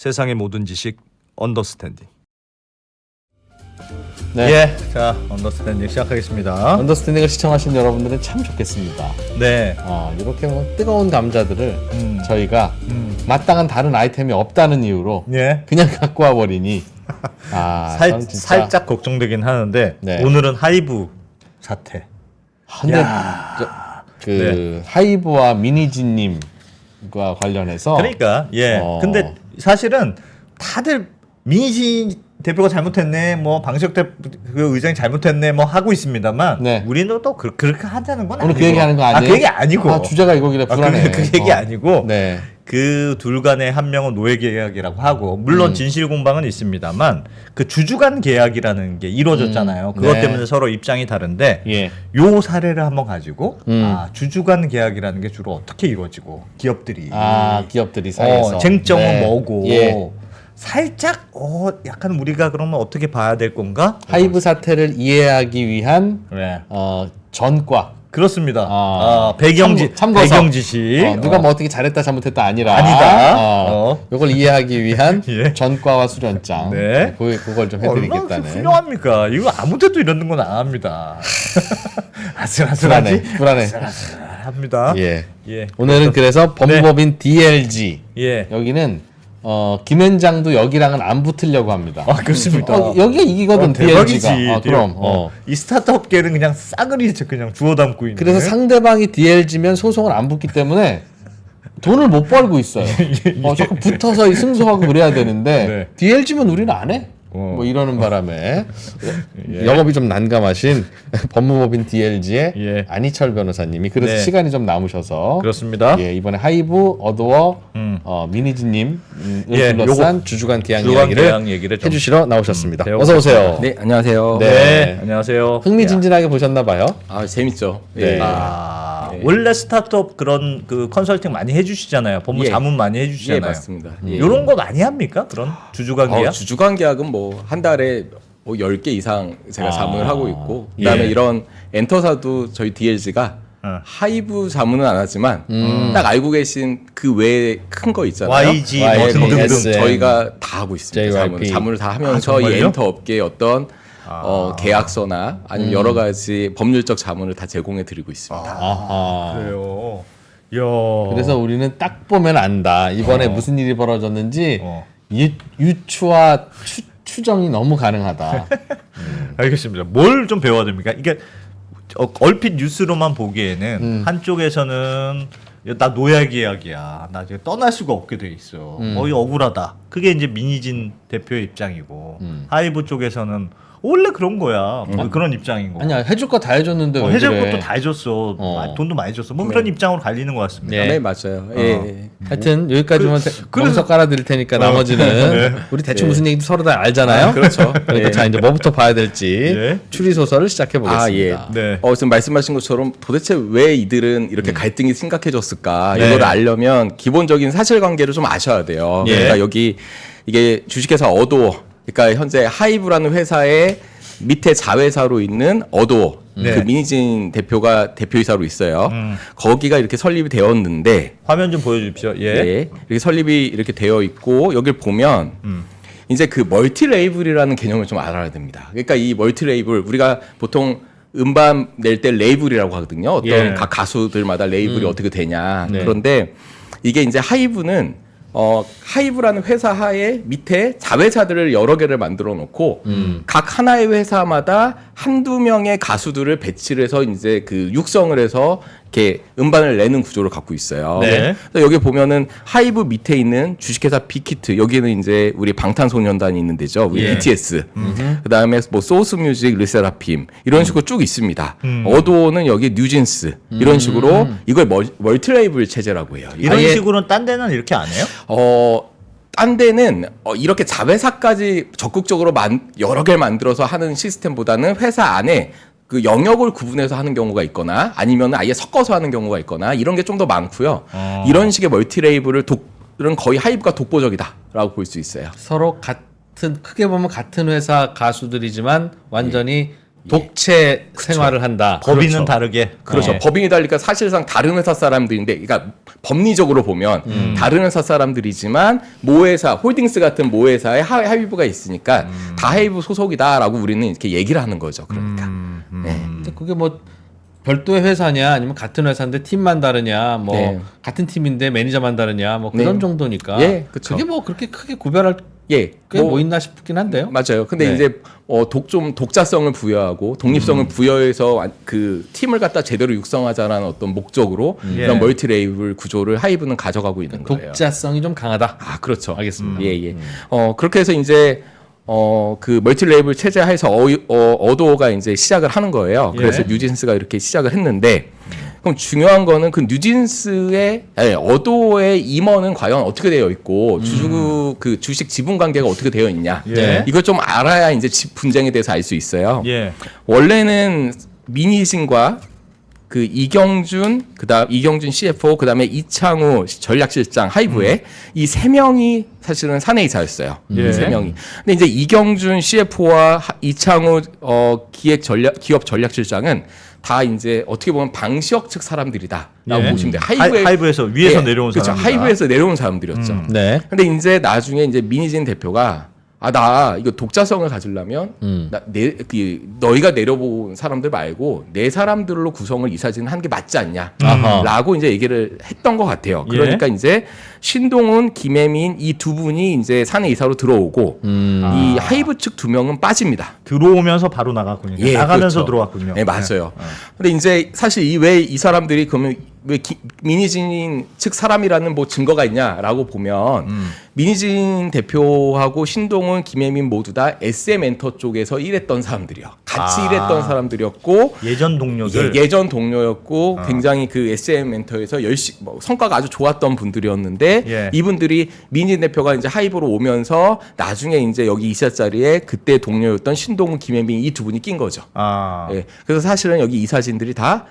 세상의 모든 지식 언더스탠딩. 네. 예, 자 언더스탠딩 시작하겠습니다. 언더스탠딩을 시청하신 여러분들은 참 좋겠습니다. 네, 이렇게 뭐 뜨거운 감자들을 저희가 마땅한 다른 아이템이 없다는 이유로 예. 그냥 갖고 와버리니 저는 진짜 살짝 걱정되긴 하는데 네. 오늘은 하이브 사태. 근데 네. 하이브와 미니진님과 관련해서 그러니까 근데 사실은 다들 민희진 대표가 잘못했네, 뭐 방식 그 의장이 잘못했네, 뭐 하고 있습니다만 네. 우리는 또 그렇게 하자는 건 오늘 아니고. 그 얘기하는 거 아니에요? 그 얘기 아니고. 주제가 이거길래 불안해. 그 얘기 아니고. 네. 그 둘 간의 한 명은 노예 계약이라고 하고 물론 진실 공방은 있습니다만 그 주주 간 계약이라는 게 이루어졌잖아요. 그것 네. 때문에 서로 입장이 다른데 예. 요 사례를 한번 가지고 주주 간 계약이라는 게 주로 어떻게 이루어지고 기업들이 기업들이 사이에서 쟁점은 네. 뭐고 예. 살짝 약간 우리가 그러면 어떻게 봐야 될 건가? 하이브 사태를 이해하기 위한 네. 전과 그렇습니다. 배경지 참고서. 배경지시 누가 뭐 어떻게 잘했다 잘못했다 아니라 아니다. 이걸 이해하기 위한 예. 전과와 수련장 네. 그걸 좀 얼마나 해드리겠다는. 훌륭합니까? 이거 아무 데도 이런 건 안 합니다. 아슬아슬하지? 불안해. 합니다. 예. 예. 오늘은 그래서 법무법인 DLG 예. 여기는 김현장도 여기랑은 안 붙으려고 합니다. 그렇습니다. 여기가 이기거든 대박이지. DLG가. 그럼. 이 스타트업계는 그냥 싸그리 그냥 주워 담고 있는. 그래서 상대방이 DLG면 소송을 안 붙기 때문에 돈을 못 벌고 있어요. 자꾸 붙어서 승소하고 그래야 되는데 네. DLG면 우리는 안 해. 뭐 이러는 바람에 예. 영업이 좀 난감하신 법무법인 DLG의 예. 안희철 변호사님이 그래서 네. 시간이 좀 남으셔서 그렇습니다. 이번에 하이브 어도어 미니진님 예, 둘러싼 주주간 계약 주주간 이야기를 계약 얘기를 좀 해주시러 나오셨습니다. 배워보겠습니다. 어서 오세요. 네, 안녕하세요. 네. 안녕하세요. 흥미진진하게 보셨나 봐요. 재밌죠. 네. 예. 원래 스타트업 그런 그 컨설팅 많이 해주시잖아요. 법무 예. 자문 많이 예, 해주시잖아요. 맞습니다. 예. 이런 거 많이 합니까? 그런 주주간 계약? 주주간 계약은 뭐 한 달에 뭐 10개 이상 제가 자문을 하고 있고 그다음에 예. 이런 엔터사도 저희 DLG가 하이브 자문은 안 하지만 딱 알고 계신 그 외에 큰 거 있잖아요. YG 뭐 YG, 등등등. SM. 저희가 다 하고 있습니다. JYP. 자문을 다 하면서 이 정말요? 엔터 업계의 어떤 계약서나 아니면 여러 가지 법률적 자문을 다 제공해 드리고 있습니다. 아하. 그래요. 이야. 그래서 우리는 딱 보면 안다. 이번에 무슨 일이 벌어졌는지 어. 유추와 추정이 너무 가능하다. 알겠습니다. 뭘 좀 배워야 됩니까? 이게 얼핏 뉴스로만 보기에는 한쪽에서는 나 노예 계약이야. 나 이제 떠날 수가 없게 돼 있어. 이거 억울하다. 그게 이제 민희진 대표의 입장이고 하이브 쪽에서는 원래 그런 거야. 뭐 그런 입장인 거고. 아니야 해줄 거 다 해줬는데 왜 해줄 그래. 것도 다 해줬어. 돈도 많이 줬어. 뭐 그런 입장으로 갈리는 것 같습니다. 네. 네, 맞아요. 예. 하여튼 여기까지만 검석 깔아드릴 테니까 나머지는 우리 대충 무슨 얘기도 서로 다 알잖아요. 그렇죠. 그러니까 자 이제 뭐부터 봐야 될지 예. 추리 소설을 시작해 보겠습니다. 네. 지금 말씀하신 것처럼 도대체 왜 이들은 이렇게 갈등이 심각해졌을까 네. 이걸 알려면 기본적인 사실관계를 좀 아셔야 돼요. 예. 그러니까 여기 이게 주식회사 어도어, 그러니까 현재 하이브라는 회사의 밑에 자회사로 있는 어도어, 네. 그 민희진 대표가 대표이사로 있어요. 거기가 이렇게 설립이 되었는데 화면 좀 보여주십시오. 예. 예. 이렇게 설립이 이렇게 되어 있고 여기를 보면 이제 그 멀티 레이블이라는 개념을 좀 알아야 됩니다. 그러니까 이 멀티 레이블 우리가 보통 음반 낼 때 레이블이라고 하거든요. 어떤 예. 각 가수들마다 레이블이 어떻게 되냐. 네. 그런데 이게 이제 하이브는 하이브라는 회사 하에 밑에 자회사들을 여러 개를 만들어 놓고 각 하나의 회사마다 한두 명의 가수들을 배치를 해서 이제 그 육성을 해서 이렇게 음반을 내는 구조를 갖고 있어요. 네. 그래서 여기 보면은 하이브 밑에 있는 주식회사 빅히트, 여기는 이제 우리 방탄소년단이 있는 데죠. 우리 예. BTS. 그다음에 뭐 소스뮤직, 르세라핌 이런 식으로 쭉 있습니다. 어도어는 여기 뉴진스 이런 식으로 이걸 멀티레이블 체제라고 해요. 이런 아예 식으로는 딴 데는 이렇게 안 해요? 딴 데는 이렇게 자회사까지 적극적으로 여러 개를 만들어서 하는 시스템보다는 회사 안에 그 영역을 구분해서 하는 경우가 있거나 아니면 아예 섞어서 하는 경우가 있거나 이런 게 좀 더 많고요. 이런 식의 멀티 레이블은 거의 하이브가 독보적이다라고 볼 수 있어요. 서로 같은 크게 보면 같은 회사 가수들이지만 완전히 독채 생활을 한다. 법인은 그렇죠. 다르게. 그렇죠. 예. 법인이 달리니까 사실상 다른 회사 사람들인데, 그러니까 법리적으로 보면 다른 회사 사람들이지만 모회사, 홀딩스 같은 모회사에 하이브가 있으니까 다 하이브 소속이다라고 우리는 이렇게 얘기를 하는 거죠. 그러니까. 네. 근데 그게 뭐 별도의 회사냐 아니면 같은 회사인데 팀만 다르냐 뭐 네. 같은 팀인데 매니저만 다르냐 뭐 그런 네. 정도니까 예, 그쵸. 그게 뭐 그렇게 크게 구별할 예. 게 뭐 있나 싶긴 한데요. 맞아요. 근데 네. 이제 좀 독자성을 부여하고 독립성을 부여해서 그 팀을 갖다 제대로 육성하자라는 어떤 목적으로 예. 이런 멀티 레이블 구조를 하이브는 가져가고 있는 거예요. 독자성이 좀 강하다. 아, 그렇죠. 알겠습니다. 예, 예. 그렇게 해서 이제 그 멀티 레이블 체제 하에서 어도어가 이제 시작을 하는 거예요. 그래서 예. 뉴진스가 이렇게 시작을 했는데, 그럼 중요한 거는 그 뉴진스의 어도어의 임원은 과연 어떻게 되어 있고 그 주식 지분 관계가 어떻게 되어 있냐. 예. 이걸 좀 알아야 이제 분쟁에 대해서 알 수 있어요. 예. 원래는 미니진과 그 이경준 CFO, 그다음에 이창우 전략실장 하이브에 이 세 명이 사실은 사내이사였어요. 예. 이 세 명이. 근데 이제 이경준 CFO와 이창우 기업 전략실장은 다 이제 어떻게 보면 방시혁 측 사람들이다라고 예. 보시면 돼요. 하이브에서 위에서 내려온 그렇죠. 사람이다. 하이브에서 내려온 사람들이었죠. 네. 근데 이제 나중에 이제 민희진 대표가 나 이거 독자성을 가지려면 너희가 내려본 사람들 말고 내 사람들로 구성을 이사진을 하는 게 맞지 않냐라고 이제 얘기를 했던 것 같아요. 예. 그러니까 이제 신동훈, 김혜민 이 두 분이 이제 사내 이사로 들어오고 이 하이브 측 두 명은 빠집니다. 들어오면서 바로 나갔군요. 예, 나가면서 그렇죠. 들어왔군요. 네, 맞아요. 근데 이제 사실 이 사람들이 그러면 왜 민희진 측 사람이라는 뭐 증거가 있냐라고 보면 민희진 대표하고 신동훈, 김혜민 모두 다 SM 엔터 쪽에서 일했던 사람들이요. 같이 일했던 사람들이었고 예전 동료들. 예전 동료였고 굉장히 그 SM 엔터에서 성과가 아주 좋았던 분들이었는데 예. 이분들이 민희진 대표가 이제 하이브로 오면서 나중에 이제 여기 이사 자리에 그때 동료였던 신동훈, 김혜민 이 두 분이 낀 거죠. 예. 그래서 사실은 여기 이사진들이 다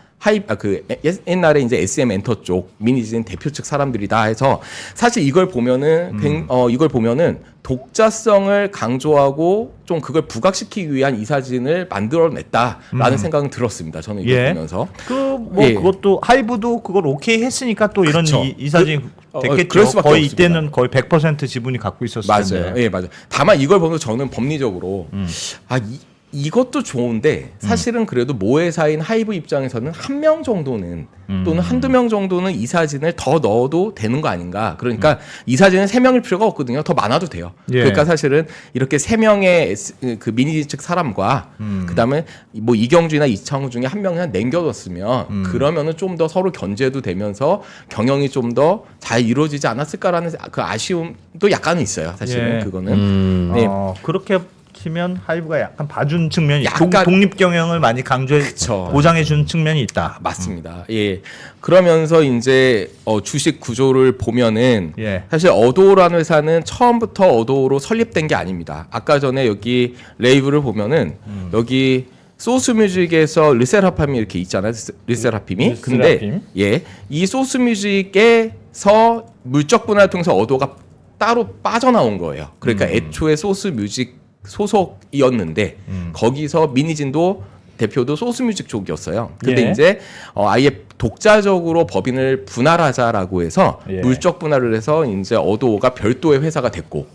옛날에 이제 SM 엔터 쪽 민희진 대표 측 사람들이다 해서 사실 이걸 보면은 독자성을 강조하고 좀 그걸 부각시키기 위한 이사진을 만들어냈다라는 생각은 들었습니다. 저는 이걸 예. 보면서. 뭐 그것도 하이브도 그걸 오케이 했으니까 또 이런 그쵸. 이사진 됐겠죠. 그럴 수밖에 거의 없습니다. 이때는 거의 100% 지분이 갖고 있었을 텐데. 맞아요. 예, 맞아요. 다만 이걸 보면서 저는 법리적으로 이것도 좋은데 사실은 그래도 모회사인 하이브 입장에서는 한 명 정도는 또는 한두 명 정도는 이사진을 더 넣어도 되는 거 아닌가. 그러니까 이사진은 3명일 필요가 없거든요. 더 많아도 돼요. 예. 그러니까 사실은 이렇게 3명의 그 미니진 측 사람과 그다음에 뭐 이경주나 이창우 중에 한 명을 남겨뒀으면 그러면은 좀 더 서로 견제도 되면서 경영이 좀 더 잘 이루어지지 않았을까라는 그 아쉬움도 약간은 있어요. 사실은 예. 그거는. 네. 그렇게 치면 하이브가 약간 봐준 측면이 약간- 독립 경영을 많이 강조해 그쵸. 보장해 준 측면이 있다. 맞습니다. 예. 그러면서 이제 주식 구조를 보면은 예. 사실 어도어라는 회사는 처음부터 어도어로 설립된 게 아닙니다. 아까 전에 여기 레이블을 보면은 여기 소스뮤직에서 르세라핌이 이렇게 있잖아요. 르세라핌이. 근데 이 소스뮤직에서 물적 분할을 통해서 어도어가 따로 빠져나온 거예요. 그러니까 애초에 소스뮤직 소속이었는데 거기서 민희진도 대표도 소스뮤직 쪽이었어요. 근데 예. 이제 아예 독자적으로 법인을 분할하자라고 해서 예. 물적 분할을 해서 이제 어도어가 별도의 회사가 됐고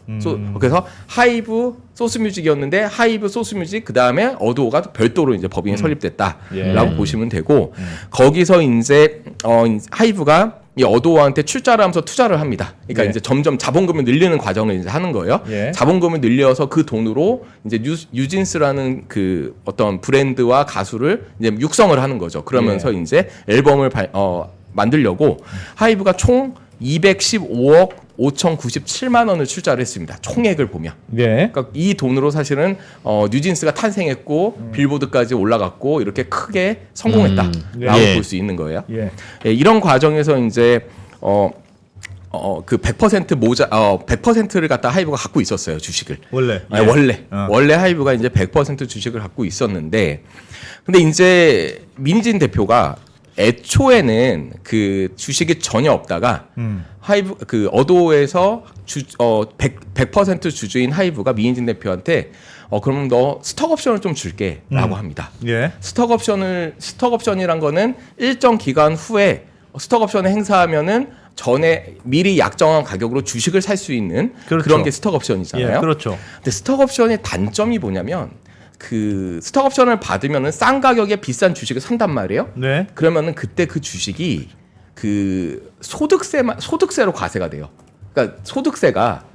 그래서 하이브 소스뮤직이었는데 하이브 소스뮤직 그 다음에 어도어가 별도로 이제 법인이 설립됐다라고 예. 보시면 되고 거기서 이제 하이브가 이 어도어한테 출자를 하면서 투자를 합니다. 그러니까 예. 이제 점점 자본금을 늘리는 과정을 이제 하는 거예요. 예. 자본금을 늘려서 그 돈으로 이제 뉴진스라는 그 어떤 브랜드와 가수를 이제 육성을 하는 거죠. 그러면서 이제 앨범을 만들려고 하이브가 총 215억 5,097만 원을 출자를 했습니다. 총액을 보면. 예. 그러니까 이 돈으로 사실은 뉴진스가 탄생했고 빌보드까지 올라갔고 이렇게 크게 성공했다라고 예. 볼 수 있는 거예요. 예. 예, 이런 과정에서 이제 그 100%를 갖다 하이브가 갖고 있었어요, 주식을. 원래. 아니, 예. 원래 하이브가 이제 100% 주식을 갖고 있었는데 근데 이제 민진 대표가 애초에는 그 주식이 전혀 없다가 하이브 그 어도에서 100% 주주인 하이브가 민희진 대표한테 그럼 너 스톡 옵션을 좀 줄게라고 합니다. 예. 스톡 옵션이란 거는 일정 기간 후에 스톡 옵션을 행사하면은 전에 미리 약정한 가격으로 주식을 살 수 있는 그렇죠. 그런 게 스톡 옵션이잖아요. 예, 그렇죠. 근데 스톡 옵션의 단점이 뭐냐면 그 스톡 옵션을 받으면은 싼 가격에 비싼 주식을 산단 말이에요. 네. 그러면은 그때 그 주식이 그 소득세로 과세가 돼요. 그러니까 소득세가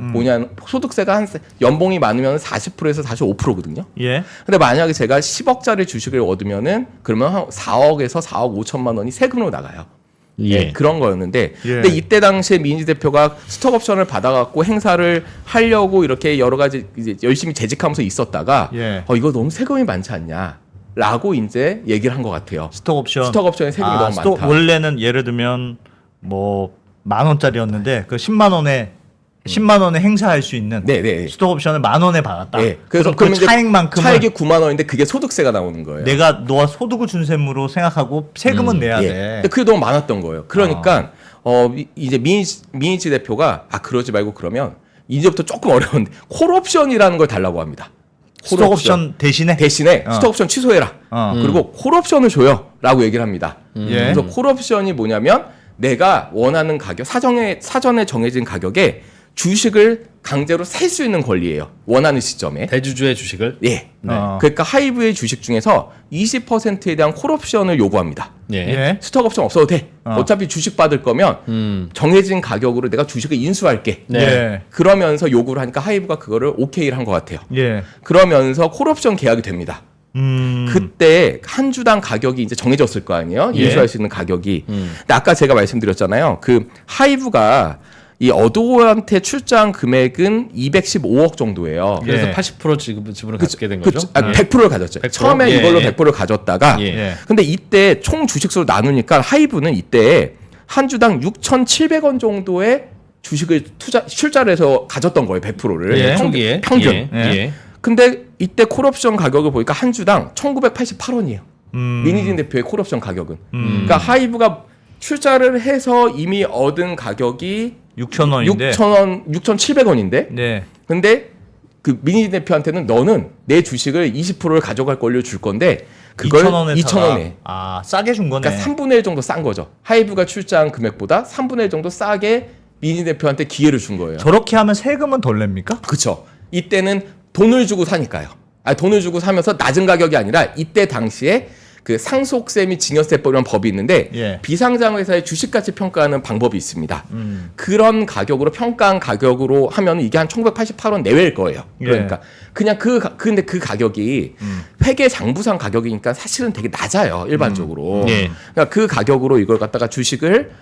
소득세가 한 연봉이 많으면 40%에서 45%거든요. 예. 근데 만약에 제가 10억짜리 주식을 얻으면은 그러면 한 4억에서 4억 5천만 원이 세금으로 나가요. 예. 그런 거였는데 예. 근데 이때 당시에 민희진 대표가 스톡 옵션을 받아갖고 행사를 하려고 이렇게 여러 가지 이제 열심히 재직하면서 있었다가 예. 이거 너무 세금이 많지 않냐라고 이제 얘기를 한 것 같아요. 스톡 옵션. 스톡 옵션에 세금이 너무 스톡 많다. 원래는 예를 들면 뭐 10,000원짜리였는데 그 10만 원에 행사할 수 있는 네네. 스톡 옵션을 10,000원에 받았다. 네. 그래서 그 그러면 이제 차액만큼은 차액이 9만 원인데 그게 소득세가 나오는 거예요. 내가 너와 소득을 준 셈으로 생각하고 세금은 내야 예. 돼. 근데 그게 너무 많았던 거예요. 그러니까 이제 민희지 대표가 그러지 말고 그러면 이제부터 조금 어려운데 콜옵션이라는 걸 달라고 합니다. 스톡 옵션 대신에 대신에 스톡옵션 취소해라. 그리고 콜옵션을 줘요라고 얘기를 합니다. 예. 그래서 콜옵션이 뭐냐면 내가 원하는 가격 사전에 정해진 가격에 주식을 강제로 살 수 있는 권리예요. 원하는 시점에. 대주주의 주식을. 예. 네. 그러니까 하이브의 주식 중에서 20%에 대한 콜옵션을 요구합니다. 예. 예. 스톡옵션 없어도 돼. 어차피 주식 받을 거면 정해진 가격으로 내가 주식을 인수할게. 네. 예. 그러면서 요구를 하니까 하이브가 그거를 오케이를 한 것 같아요. 예. 그러면서 콜옵션 계약이 됩니다. 그때 한 주당 가격이 이제 정해졌을 거 아니에요? 예. 인수할 수 있는 가격이. 근데 아까 제가 말씀드렸잖아요. 그 하이브가 이 어도한테 출자한 금액은 215억 정도예요. 그래서 예. 80% 지분을 갖게 된 거죠. 100%를 가졌죠. 100%? 처음에 예, 이걸로 예. 100%를 가졌다가 예. 예. 근데 이때 총 주식수로 나누니까 하이브는 이때 한 주당 6,700원 정도의 주식을 출자를 해서 가졌던 거예요. 100%를. 예. 초기에. 평균. 예. 예. 예. 근데 이때 콜옵션 가격을 보니까 한 주당 1,988원이에요. 민희진 대표의 콜옵션 가격은. 그러니까 하이브가 출자를 해서 이미 얻은 가격이 6,000원인데. 6,700원인데. 네. 근데 그 민희진 대표한테는 너는 내 주식을 20%를 가져갈 권리를 줄 건데 그걸 2,000원에. 아, 싸게 준 거네. 그러니까 3분의 1 정도 싼 거죠. 하이브가 출자한 금액보다 3분의 1 정도 싸게 민희진 대표한테 기회를 준 거예요. 저렇게 하면 세금은 덜 냅니까? 그렇죠. 이때는 돈을 주고 사니까요. 돈을 주고 사면서 낮은 가격이 아니라 이때 당시에 그 상속세 및 증여세법이라는 법이 있는데 예. 비상장 회사의 주식가치 평가하는 방법이 있습니다. 그런 가격으로 평가한 가격으로 하면 이게 한 1,988원 내외일 거예요. 그러니까 그냥 근데 그 가격이 회계 장부상 가격이니까 사실은 되게 낮아요. 일반적으로. 예. 그러니까 그 가격으로 이걸 갖다가 주식을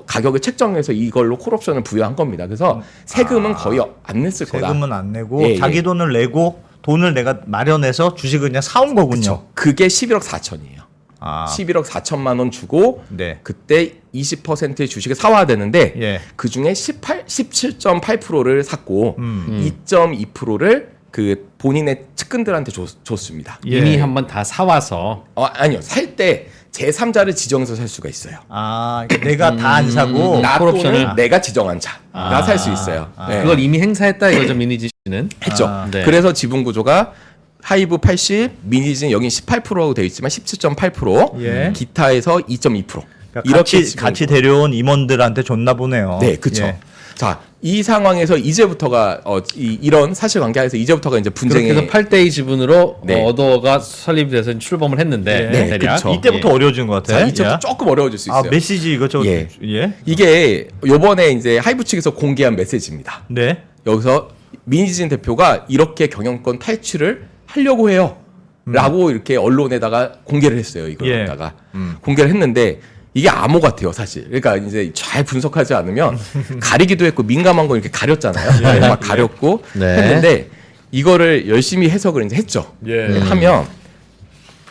가격을 책정해서 이걸로 콜옵션을 부여한 겁니다. 그래서 세금은 거의 안 냈을 거다. 세금은 안 내고 예, 자기 예. 돈을 내고 돈을 내가 마련해서 주식을 그냥 사온 거군요. 그쵸. 그게 11억 4천이에요. 아. 11억 4천만 원 주고 네. 그때 20%의 주식을 사와야 되는데 예. 그 중에 17.8%를 샀고 2.2%를 그 본인의 측근들한테 줬습니다. 예. 이미 한번 다 사와서 아니요. 살 때 제3자를 지정해서 살 수가 있어요. 아, 그러니까 내가 다 안 사고 나 콜옵션을. 또는 내가 지정한 자가 살 수 있어요. 네. 그걸 이미 행사했다 이거죠 민희지 씨는. 했죠. 네. 그래서 지분 구조가 하이브 80, 민희진 여긴 18%라고 되어 있지만 17.8%, 예. 기타에서 2.2%. 그러니까 같이 데려온 임원들한테 줬나 보네요. 네, 그렇죠. 예. 자, 이 상황에서 이제부터가 이런 사실관계에서 이제부터가 이제 분쟁이 그렇게 해서 8대2 지분으로 네. 어도가 설립이 돼서 출범을 했는데 네, 대략. 그쵸. 이때부터 어려워진 것 같아. 자, 이제부터 조금 어려워질 수 있어요. 아, 메시지 이거 예. 예. 이게 요번에 이제 하이브 측에서 공개한 메시지입니다. 네. 여기서 민희진 대표가 이렇게 경영권 탈취를 하려고 해요. 라고 이렇게 언론에다가 공개를 했어요. 이걸 예. 갖다가 공개를 했는데 이게 암호 같아요, 사실. 그러니까 이제 잘 분석하지 않으면 가리기도 했고 민감한 거 이렇게 가렸잖아요. 막 가렸고 네. 했는데 이거를 열심히 해석을 이제 했죠. 예. 하면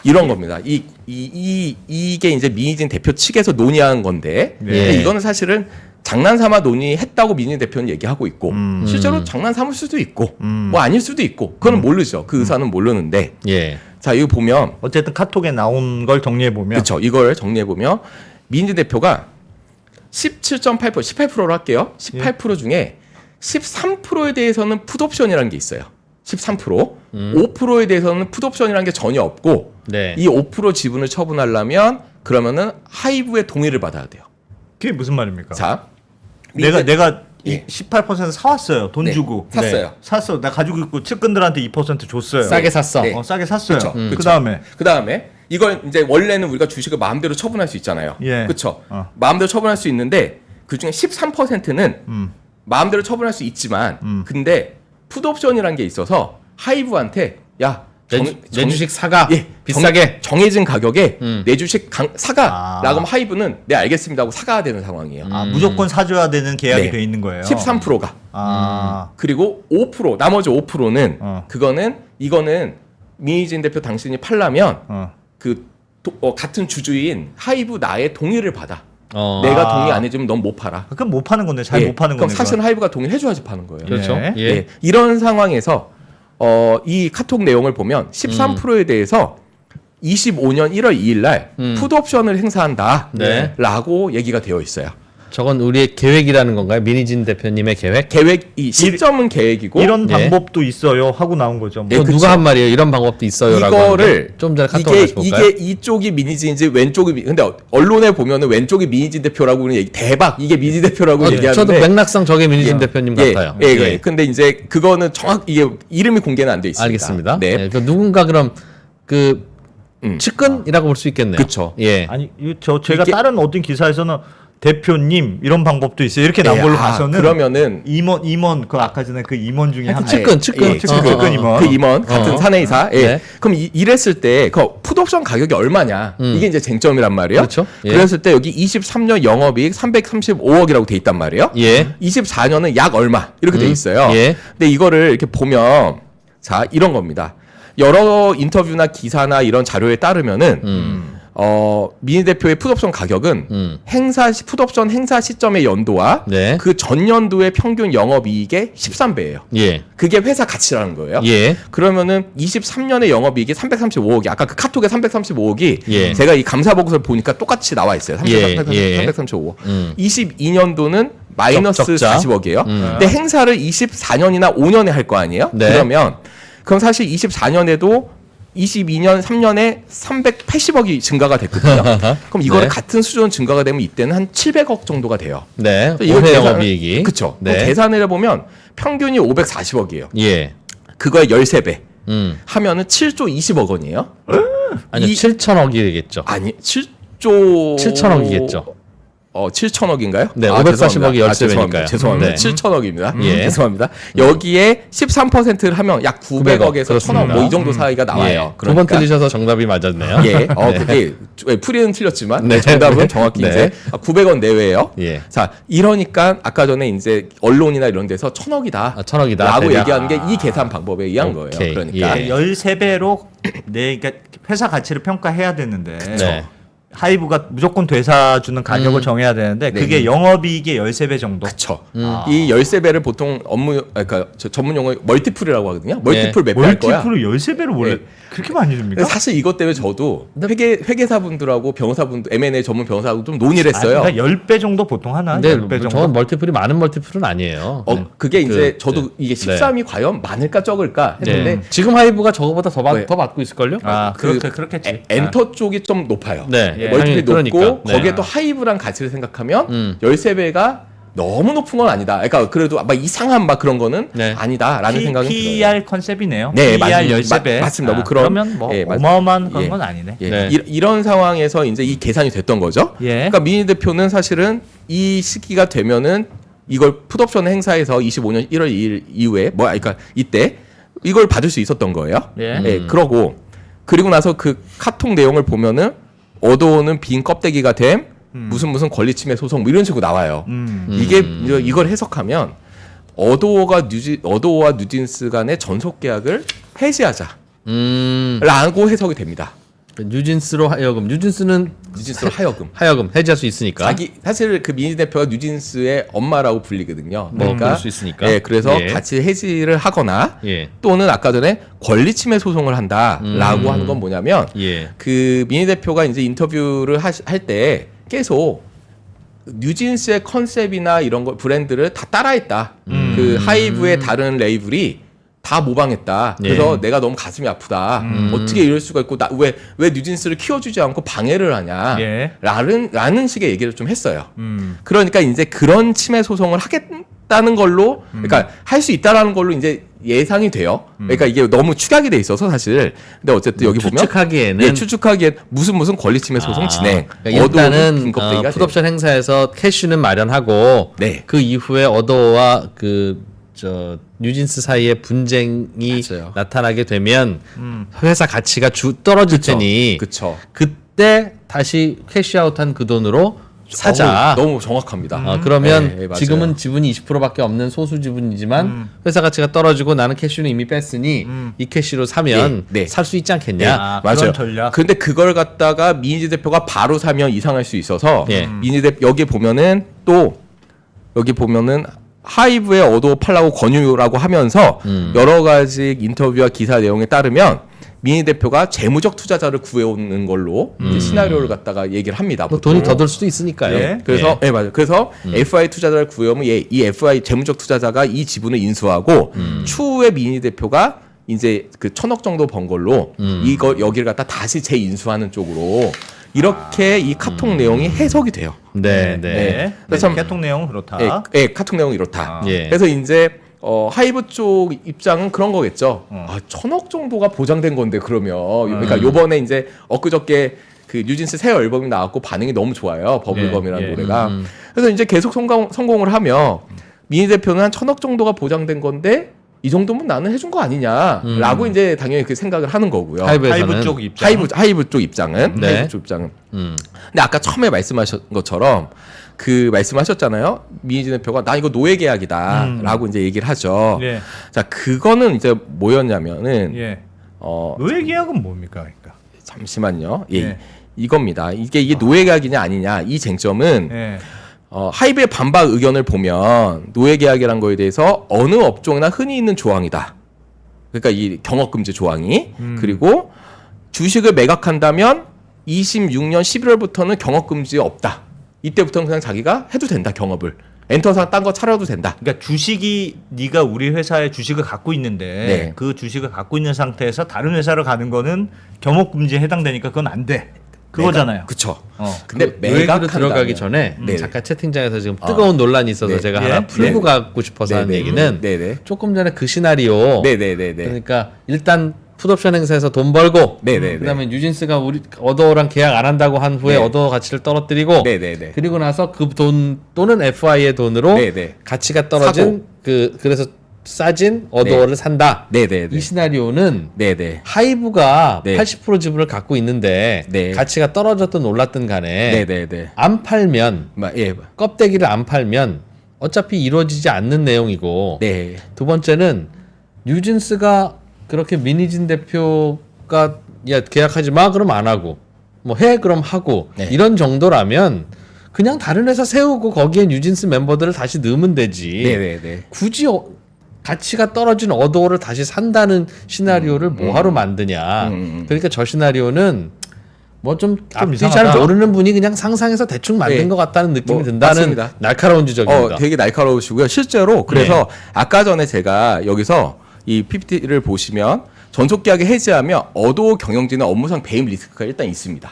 이런 겁니다. 이게 이제 민희진 대표 측에서 논의한 건데 근데 이거는 사실은 장난삼아 논의했다고 민희진 대표는 얘기하고 있고 실제로 장난삼을 수도 있고 뭐 아닐 수도 있고 그거는 모르죠. 그 의사는 모르는데 예. 자, 이거 보면 어쨌든 카톡에 나온 걸 정리해 보면 그렇죠. 이걸 정리해 보면 민지 대표가 17.8%, 18%로 할게요. 18% 중에 13%에 대해서는 풋옵션이라는 게 있어요. 13%. 5%에 대해서는 풋옵션이라는 게 전혀 없고 네. 이 5% 지분을 처분하려면 그러면은 하이브의 동의를 받아야 돼요. 그게 무슨 말입니까? 자, 내가 예. 18% 사왔어요. 돈 네, 주고. 샀어요. 네. 샀어. 나 가지고 있고 측근들한테 2% 줬어요. 싸게 샀어. 네. 싸게 샀어요. 그쵸. 그 다음에 그 다음에 이걸 이제 원래는 우리가 주식을 마음대로 처분할 수 있잖아요. 예. 그렇죠. 어. 마음대로 처분할 수 있는데 그 중에 13%는 마음대로 처분할 수 있지만 근데 풋옵션이라는 게 있어서 하이브한테 야 내 주식 사가 예, 비싸게. 정해진 가격에 내 주식 사가 아. 라고 하면 하이브는 네 알겠습니다 하고 사가야 되는 상황이에요. 아, 무조건 사줘야 되는 계약이 네. 돼 있는 거예요. 13%가 아, 그리고 5% 나머지 5%는 그거는 이거는 민희진 대표 당신이 팔려면 그 같은 주주인 하이브 나의 동의를 받아. 내가 동의 안 해주면 넌 못 팔아. 그럼 못 파는 건데 잘 예, 못 파는 그럼 건데. 사실은 하이브가 동의를 해줘야지 파는 거예요. 그렇죠. 네. 예. 예, 이런 상황에서 이 카톡 내용을 보면 13%에 대해서 25년 1월 2일 날 풋옵션을 행사한다 네. 라고 얘기가 되어 있어요. 저건 우리의 계획이라는 건가요? 민희진 대표님의 계획? 계획 이 시점은 계획이고 이런 예. 방법도 있어요 하고 나온 거죠. 뭐. 예, 또 그쵸. 누가 한 말이에요? 이런 방법도 있어요라고. 이거를 하는데. 좀 전에 카톡을 다시 볼까요? 이게 이쪽이 민희진인지 왼쪽이 근데 언론에 보면은 왼쪽이 민희진 대표라고 얘기 대박 이게 민희진 대표라고 얘기하는데 저도 맥락상 저게 민희진 대표님 같아요. 예. 근데 이제 그거는 정확 이게 이름이 공개는 안 돼 있습니다. 알겠습니다. 네. 예, 그 누군가 그럼 그 측근이라고 볼 수 있겠네요. 그쵸. 예. 아니 제가 이게- 다른 어떤 기사에서는 대표님 이런 방법도 있어요. 이렇게 나온 걸로 봐서는 그러면은 임원 그 아까 전에 그 임원 중에 한 하여튼 명. 측근. 예, 측근 임원. 그 임원 같은 사내이사. 예. 네. 그럼 이랬을 때 그 풋옵션 가격이 얼마냐? 이게 이제 쟁점이란 말이에요. 그렇죠. 예. 그랬을 때 여기 23년 영업이익 335억이라고 돼 있단 말이에요. 예. 24년은 약 얼마 이렇게 돼 있어요. 예. 근데 이거를 이렇게 보면 자 이런 겁니다. 여러 인터뷰나 기사나 이런 자료에 따르면은 민희 대표의 풋옵션 가격은 풋옵션 행사 시점의 연도와 네. 그 전년도의 평균 영업이익의 13배예요. 예. 그게 회사 가치라는 거예요. 예. 그러면은 23년의 영업이익이 335억이 아까 그 카톡의 335억이 예. 제가 이 감사 보고서를 보니까 똑같이 나와 있어요. 예, 예. 335억. 22년도는 마이너스 적자. 40억이에요. 근데 행사를 24년이나 5년에 할 거 아니에요? 네. 그럼 사실 24년에도 22년 3년에 380억이 증가가 됐거든요. 그럼 이거를 네. 같은 수준 증가가 되면 이때는 한 700억 정도가 돼요. 네. 이걸 올해 영업이익이. 그렇죠. 네. 계산을 해보면 평균이 540억이에요. 예. 그거의 13배 하면은 7조 20억 원이에요. 아니요. 7천억이 되겠죠. 아니 7조 7천억이겠죠. 7천억인가요? 네, 540억이 13배니까요. 죄송합니다. 네. 7천억입니다. 예. 죄송합니다. 여기에 13%를 하면 약 900억에서 1000억 뭐 이 정도 사이가 나와요. 예. 두 번 틀리셔서 정답이 맞았네요. 예. 네. 그게 풀이는 틀렸지만 네. 정답은 네. 정확히 네. 이제 900원 내외예요. 예. 자, 이러니까 아까 전에 이제 언론이나 이런 데서 1000억이다. 아, 1000억이다. 라고 대략. 얘기하는 게 이 계산 방법에 의한 오케이. 거예요. 그러니까 예. 13배로 그러니까 회사 가치를 평가해야 되는데 네. 하이브가 무조건 되사주는 가격을 정해야 되는데 네. 그게 영업이익의 13배 정도. 그쵸. 이 13배를 보통 그러니까 저 전문 용어 멀티플이라고 하거든요. 멀티플 네. 매매할 거야. 멀티플을 13배로 원래 네. 그렇게 많이 줍니까? 근데 사실 이것 때문에 저도 회계사분들하고 변호사분들 M&A 전문 변호사하고 좀 논의를 했어요. 그러니까 10배 정도 보통 하나? 근데 10배 정도. 저건 멀티플이 많은 멀티플은 아니에요. 그게 이제 그, 저도 이게 13이 과연 많을까 적을까 했는데 네. 지금 하이브가 저거보다 네. 더 받고 있을걸요? 그렇겠지. 엔터 쪽이 좀 높아요. 네. 멀티플이 당연히 높고 그러니까. 네. 거기에 또 하이브란 가치를 생각하면 13배가 너무 높은 건 아니다. 그러니까 그래도 막 이상한 막 그런 거는 네. 아니다라는 생각이 들어요. PR 컨셉이네요. 네, PR 맞- 13배. 맞습니다. 뭐 그런- 그러면 뭐 예, 어마어마한 그런 예. 건 아니네. 예, 네. 이런 상황에서 이제 이 계산이 됐던 거죠. 예. 그러니까 민희 대표는 사실은 이 시기가 되면은 이걸 풋옵션 행사에서 25년 1월 2일 이후에 그러니까 이때 이걸 받을 수 있었던 거예요. 예. 그리고 나서 그 카톡 내용을 보면은 얻어오는 빈 껍데기가 됨 무슨 권리침해 소송 뭐 이런 식으로 나와요. 이게 이걸 해석하면 어도어와 뉴진스 간의 전속 계약을 해지하자. 라고 해석이 됩니다. 뉴진스로 하여금 뉴진스로 하여금 해지할 수 있으니까. 사실 그 민희 대표가 뉴진스의 엄마라고 불리거든요. 그럴 수 있으니까. 예, 그래서 예. 같이 해지를 하거나 예. 또는 아까 전에 권리 침해 소송을 한다라고 하는 건 뭐냐면 예. 그 민희 대표가 이제 인터뷰를 할 때 계속 뉴진스의 컨셉이나 이런 거 브랜드를 다 따라했다. 그 하이브의 다른 레이블이 다 모방했다. 그래서 내가 너무 가슴이 아프다. 어떻게 이럴 수가 있고 왜 뉴진스를 키워주지 않고 방해를 하냐. 예. 라는 식의 얘기를 좀 했어요. 그러니까 이제 그런 침해 소송을 하겠다는 걸로, 그러니까 할 수 있다라는 걸로 이제 예상이 돼요. 그러니까 이게 너무 축약이 돼 있어서 사실. 근데 어쨌든 여기 보면 추측하기에는 추측하기에 무슨 권리 침해 소송 진행. 그러니까 일단은 어도는 껍데기가 풋옵션 행사에서 캐시는 마련하고 네. 그 이후에 어도와 뉴진스 사이에 분쟁이 맞아요. 나타나게 되면 회사 가치가 떨어질 테니 그쵸. 그때 다시 캐시아웃한 그 돈으로 사자. 너무 정확합니다. 그러면 네, 맞아요. 지금은 지분이 20%밖에 없는 소수 지분이지만 회사 가치가 떨어지고 나는 캐시는 이미 뺐으니 이 캐시로 사면 네, 네. 살 수 있지 않겠냐. 아, 맞아요. 그런 전략. 근데 그걸 갖다가 민희 대표가 바로 사면 이상할 수 있어서 예. 민희 대표 여기 보면은 하이브의 어도 팔라고 권유라고 하면서 여러 가지 인터뷰와 기사 내용에 따르면 민희 대표가 재무적 투자자를 구해오는 걸로 이제 시나리오를 갖다가 얘기를 합니다. 뭐 돈이 더 들 수도 있으니까요. 예. 그래서 맞아요. 그래서 FI 투자자를 구해오면 이 FI 재무적 투자자가 이 지분을 인수하고 추후에 민희 대표가 이제 그 1,000억 정도 번 걸로 이거 여기를 갖다 다시 재인수하는 쪽으로 이렇게 이 카톡 내용이 해석이 돼요. 네, 네. 네. 그래서 참- 개통 내용은 그렇다. 카톡 내용이 이렇다. 아. 예. 그래서 이제 하이브 쪽 입장은 그런 거겠죠. 1,000억 정도가 보장된 건데 그러면 그러니까 요번에 이제 엊그저께 그 뉴진스 새 앨범이 나왔고 반응이 너무 좋아요. 버블검이라는 예, 예. 노래가. 그래서 이제 계속 성공을 하며 민희 대표는 한 1,000억 정도가 보장된 건데 이 정도면 나는 해준 거 아니냐라고 이제 당연히 그 생각을 하는 거고요. 하이브에서는 하이브 쪽 입장. 하이브 쪽 입장은 네. 하이브 쪽 입장은. 근데 아까 처음에 말씀하신 것처럼 그 말씀하셨잖아요. 민희 대표가 나 이거 노예 계약이다라고 이제 얘기를 하죠. 예. 자 그거는 이제 뭐였냐면은 예. 노예 계약은 뭡니까? 그러니까. 잠시만요. 예. 이겁니다. 이게 노예 계약이냐 아니냐 이 쟁점은 예. 하이브의 반박 의견을 보면 노예 계약이란 거에 대해서 어느 업종이나 흔히 있는 조항이다. 그러니까 이 경업금지 조항이 그리고 주식을 매각한다면 26년 11월부터는 경업금지 없다. 이때부터는 그냥 자기가 해도 된다 경업을. 엔터상 딴 거 차려도 된다. 그러니까 주식이 네가 우리 회사의 주식을 갖고 있는데 네. 그 주식을 갖고 있는 상태에서 다른 회사를 가는 거는 경업금지에 해당되니까 그건 안 돼. 그거잖아요. 그쵸. 어. 근데 그 노예기로 매각한다면 들어가기 전에 네네. 작가 채팅장에서 지금 뜨거운 논란이 있어서 네. 제가 예? 하나 풀고 네. 가고 싶어서 하는 네네. 얘기는 네네. 조금 전에 그 시나리오 네네네네. 그러니까 일단 풋옵션 행사에서 돈 벌고 네네네. 그다음에 뉴진스가 우리 어도어랑 계약 안 한다고 한 후에 네. 어도어 가치를 떨어뜨리고 네네네. 그리고 나서 그 돈 또는 FI의 돈으로 네네. 가치가 떨어진 그래서 싸진 어도어를 산다. 네네네. 이 시나리오는 네네. 하이브가 네. 80% 지분을 갖고 있는데 네. 가치가 떨어졌든 올랐든 간에 네네네. 안 팔면 예. 껍데기를 안 팔면 어차피 이루어지지 않는 내용이고 네. 두 번째는 뉴진스가 그렇게 민희진 대표가 야 계약하지 마 그럼 안 하고 뭐 해 그럼 하고 네. 이런 정도라면 그냥 다른 회사 세우고 거기에 뉴진스 멤버들을 다시 넣으면 되지. 네네네. 굳이 가치가 떨어진 어도어를 다시 산다는 시나리오를 뭐하러 만드냐. 그러니까 저 시나리오는 뭐 좀 앞뒤 잘 이상하다. 모르는 분이 그냥 상상해서 대충 만든 네. 것 같다는 느낌이 뭐, 든다는 맞습니다. 날카로운 지적입니다. 되게 날카로우시고요. 실제로 그래서 아까 전에 제가 여기서 이 PPT를 보시면 전속 계약을 해지하면 어도 경영진의 업무상 배임 리스크가 일단 있습니다.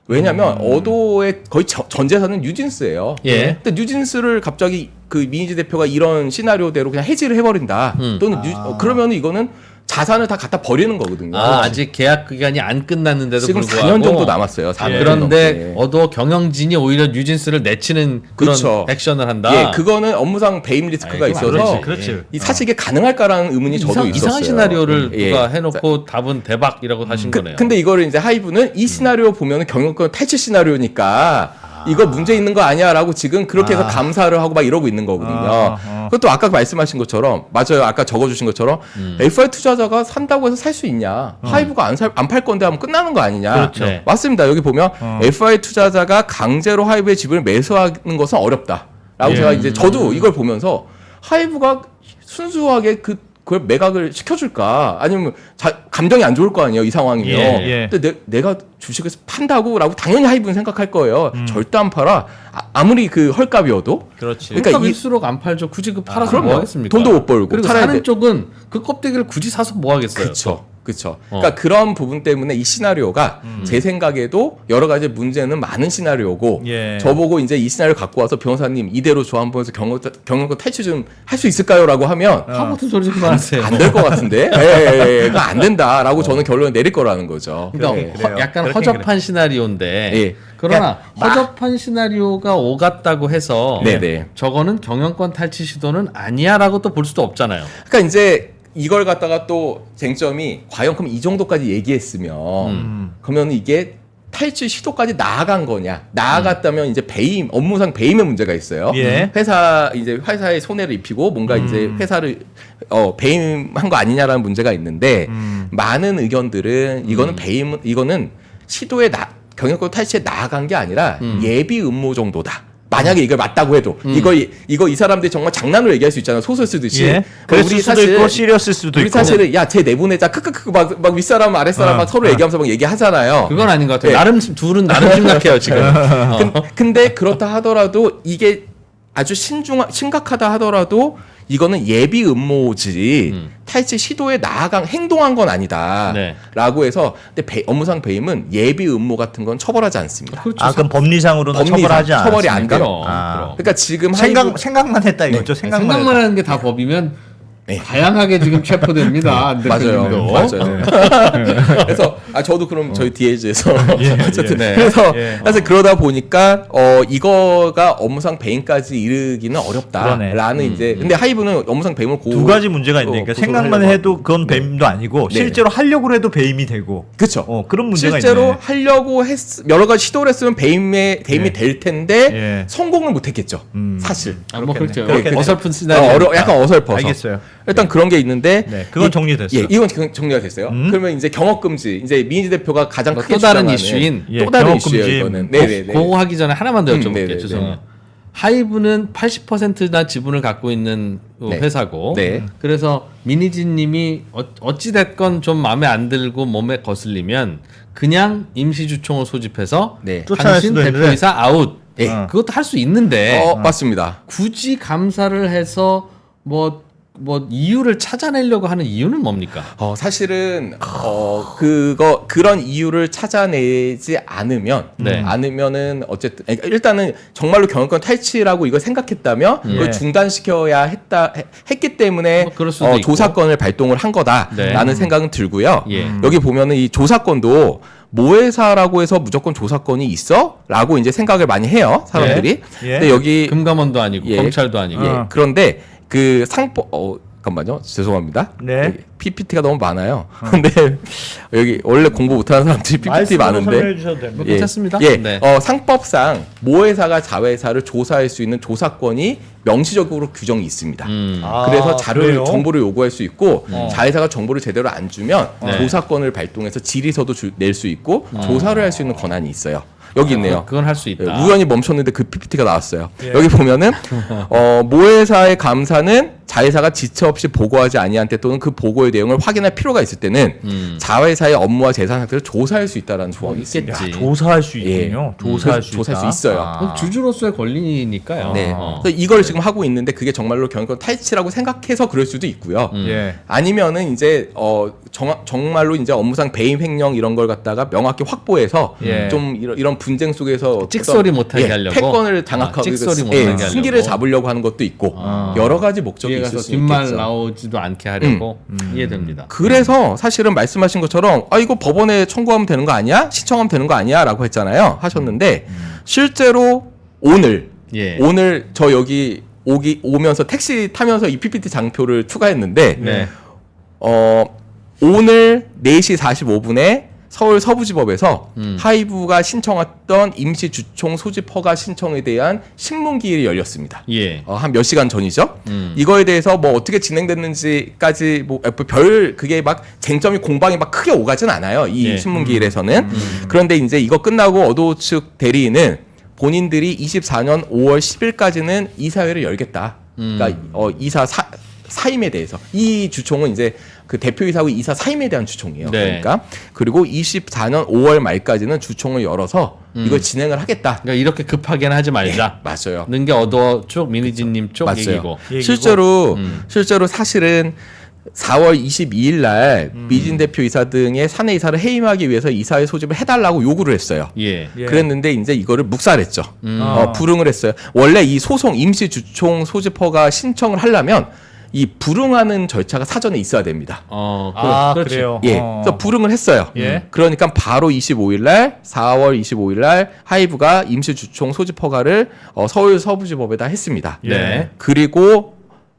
왜냐하면 어도의 거의 전 재산은 뉴진스예요. 예. 근데 뉴진스를 갑자기 그 민희지 대표가 이런 시나리오대로 그냥 해지를 해버린다. 또는 그러면 이거는 자산을 다 갖다 버리는 거거든요. 아직 계약 기간이 안 끝났는데도 지금 불구하고 4년 정도 남았어요. 4년 그런데 넘게. 어도 경영진이 오히려 뉴진스를 내치는 그런 그렇죠. 액션을 한다. 예, 그거는 업무상 배임 리스크가 아이고, 있어서 그렇지. 이 사실 이게 가능할까라는 의문이 저도 있었어요. 이상한 시나리오를 예. 누가 해놓고 답은 대박이라고 하신 거네요. 근데 이거를 이제 하이브는 이 시나리오 보면 경영권 탈취 시나리오니까 이거 문제 있는 거 아니야라고 지금 그렇게 해서 감사를 하고 막 이러고 있는 거거든요. 그것도 아까 말씀하신 것처럼 맞아요. 아까 적어주신 것처럼 FI 투자자가 산다고 해서 살 수 있냐? 하이브가 안 팔 건데 하면 끝나는 거 아니냐? 그렇죠. 네. 맞습니다. 여기 보면 FI 투자자가 강제로 하이브의 지분을 매수하는 것은 어렵다라고 제가 이제 저도 이걸 보면서 하이브가 순수하게 그걸 매각을 시켜줄까? 아니면 감정이 안 좋을 거 아니에요, 이 상황이면. 예. 근데 내가 주식을 판다고라고 당연히 하이브는 생각할 거예요. 절대 안 팔아. 아무리 그 헐값이어도. 그렇지. 그러니까 헐값일수록 안 팔죠. 굳이 그 팔아서 그럼요. 뭐 하겠습니까? 돈도 못 벌고. 그리고 차라리 사는 쪽은 그 껍데기를 굳이 사서 뭐 하겠어요? 그렇죠. 그러니까 그런 부분 때문에 이 시나리오가 제 생각에도 여러 가지 문제는 많은 시나리오고 예. 저보고 이제 이 시나리오 갖고 와서 변호사님 이대로 저 한번 해서 경영권 탈취 좀 할 수 있을까요?라고 하면 하고 같은 소리 좀 그만하세요. 안 될 것 같은데, 그거 안 된다라고 저는 결론을 내릴 거라는 거죠. 그러니까 그래요. 약간 그렇긴 허접한 시나리오인데 예. 그러나 그러니까 허접한 시나리오가 오갔다고 해서 네네. 저거는 경영권 탈취 시도는 아니야라고 또 볼 수도 없잖아요. 그러니까 이제 이걸 갖다가 또 쟁점이 과연 그럼 이 정도까지 얘기했으면 그러면 이게 탈취 시도까지 나아간 거냐? 나아갔다면 이제 배임, 업무상 배임의 문제가 있어요. 예. 회사에 손해를 입히고 뭔가 이제 회사를 배임한 거 아니냐라는 문제가 있는데 많은 의견들은 이거는 시도에 경영권 탈취에 나아간 게 아니라 예비 음모 정도다. 만약에 이걸 맞다고 해도 이거 이 사람들이 정말 장난으로 얘기할 수 있잖아요. 소설 쓰듯이. 예. 그랬을 수도 있고 시리어스일 수도 우리 있고. 사실은 야 쟤 내보내자 크크크 막 윗사람 아랫사람 막 서로 얘기하면서 막 얘기하잖아요. 그건 아닌 것 같아요. 예. 나름 둘은 나름 심각해요 지금. 근데 그렇다 하더라도 이게 아주 심각하다 하더라도 이거는 예비 음모지 탈취 시도에 행동한 건 아니다. 네. 라고 해서 근데 업무상 배임은 예비 음모 같은 건 처벌하지 않습니다. 그렇죠. 아 그럼 법리상으로는 법리상 처벌하지 않아. 처벌이 안 돼요. 그럼. 그러니까 지금 생각만 했다 이거죠. 생각만 생각만 하는 게 다 법이면 네. 다양하게 지금 체포됩니다. 안 맞아요. 대표님도. 맞아요. 그래서 저도 그럼 저희 DH에서 어쨌든 네. 그래서 예. 사실 그러다 보니까 이거가 업무상 배임까지 이르기는 어렵다라는 그러네. 이제 근데 하이브는 업무상 배임을 두 가지 문제가 있으니까 생각만 해도 그건 배임도 아니고 네. 실제로 하려고 해도 배임이 되고. 그렇죠. 그런 문제가 실제로 있네. 하려고 여러 가지 시도를 했으면 배임이 예. 될 텐데 예. 성공을 못 했겠죠. 사실. 뭐 그렇죠. 그렇겠네. 어설픈 시나리오. 약간 어설퍼서. 알겠어요. 일단 그런 게 있는데 네, 그건 정리됐어요. 예, 이건 정리가 됐어요. 그러면 이제 경업 금지 이제 민희지 대표가 가장 크게 또 다른 주장하는 이슈인 예, 또 다른 경업 이슈예요. 금지. 이거는. 네네네. 그거 하기 전에 하나만 더 여쭤볼게요. 네네네. 죄송해요. 하이브는 80%나 지분을 갖고 있는 네. 회사고 네. 그래서 민희진님이 어찌 됐건 좀 마음에 안 들고 몸에 거슬리면 그냥 임시주총을 소집해서 네. 쫓아낼 당신 수도 있는데. 대표이사 아웃. 예. 그것도 할 수 있는데 맞습니다. 굳이 감사를 해서 뭐 이유를 찾아내려고 하는 이유는 뭡니까? 사실은 그런 이유를 찾아내지 않으면은 어쨌든 일단은 정말로 경영권 탈취라고 이걸 생각했다면 그걸 중단시켜야 했기 때문에 뭐 그럴 수도 있고. 조사건을 발동을 한 거다라는 네. 생각은 들고요. 예. 여기 보면은 이 조사건도 모회사라고 해서 무조건 조사건이 있어?라고 이제 생각을 많이 해요 사람들이. 예. 근데 여기 금감원도 아니고 예. 검찰도 아니고. 그런데 그 잠깐만요. 죄송합니다. 네. 여기 PPT가 너무 많아요. 근데 여기 원래 공부 못하는 사람들이 PPT 많은데. 설명해 주셔도 됩니다. 괜찮습니다. 예. 네. 상법상 모회사가 자회사를 조사할 수 있는 조사권이 명시적으로 규정이 있습니다. 그래서 그래요? 정보를 요구할 수 있고 자회사가 정보를 제대로 안 주면 네. 조사권을 발동해서 질의서도 낼 수 있고 조사를 할 수 있는 권한이 있어요. 여기 있네요. 그건 할 수 있다. 예, 우연히 멈췄는데 그 PPT가 나왔어요. 예. 여기 보면은 모회사의 감사는 자회사가 지체 없이 보고하지 아니한 때 또는 그 보고의 내용을 확인할 필요가 있을 때는 자회사의 업무와 재산 상태를 조사할 수 있다라는 조항이 있습니다. 있겠지. 조사할 수 있군요. 조사할 수 조사할 수 있다. 있어요. 아. 주주로서의 권리니까요. 네. 어. 그래서 이걸 지금 하고 있는데 그게 정말로 경영권 탈취라고 생각해서 그럴 수도 있고요. 예. 아니면은 이제 정말로 이제 업무상 배임 횡령 이런 걸 갖다가 명확히 확보해서 예. 좀 이런 분쟁 속에서 찍소리 못하게 하려고? 패권을 장악하고 찍소리 못하게 하려고? 승기를 잡으려고 하는 것도 있고 여러 가지 목적이 뒤에 있을 가서 수 뒷말 있겠죠. 나오지도 않게 하려고 이해됩니다. 그래서 사실은 말씀하신 것처럼 이거 법원에 청구하면 되는 거 아니야? 신청하면 되는 거 아니야? 라고 했잖아요. 하셨는데 실제로 오늘 저 여기 오면서 택시 타면서 이 PPT 장표를 추가했는데 네. 오늘 4시 45분에 서울 서부지법에서 하이브가 신청했던 임시 주총 소집 허가 신청에 대한 신문기일이 열렸습니다. 예. 한 몇 시간 전이죠. 이거에 대해서 뭐 어떻게 진행됐는지까지 뭐 별 그게 막 쟁점이 공방이 막 크게 오가진 않아요. 이 예. 신문기일에서는. 그런데 이제 이거 끝나고 어도 측 대리인은 본인들이 24년 5월 10일까지는 이사회를 열겠다. 그러니까 이사 사임에 대해서 이 주총은 이제 그 대표이사하고 이사 사임에 대한 주총이에요. 네. 그러니까 그리고 24년 5월 말까지는 주총을 열어서 이걸 진행을 하겠다. 그러니까 이렇게 급하게는 하지 말자. 맞아요. 는 게 어도 쪽 미니진님 쪽 얘기고. 실제로 사실은 4월 22일 날 미진 대표이사 등의 사내 이사를 해임하기 위해서 이사회 소집을 해달라고 요구를 했어요. 예. 예. 그랬는데 이제 이거를 묵살했죠. 불응을 했어요. 원래 이 소송 임시 주총 소집허가 신청을 하려면 이 불응하는 절차가 사전에 있어야 됩니다. 그렇지. 그래요. 예, 그래서 불응을 했어요. 예. 그러니까 바로 25일 날 4월 25일 날 하이브가 임시 주총 소집 허가를 서울 서부지법에다 했습니다. 네. 그리고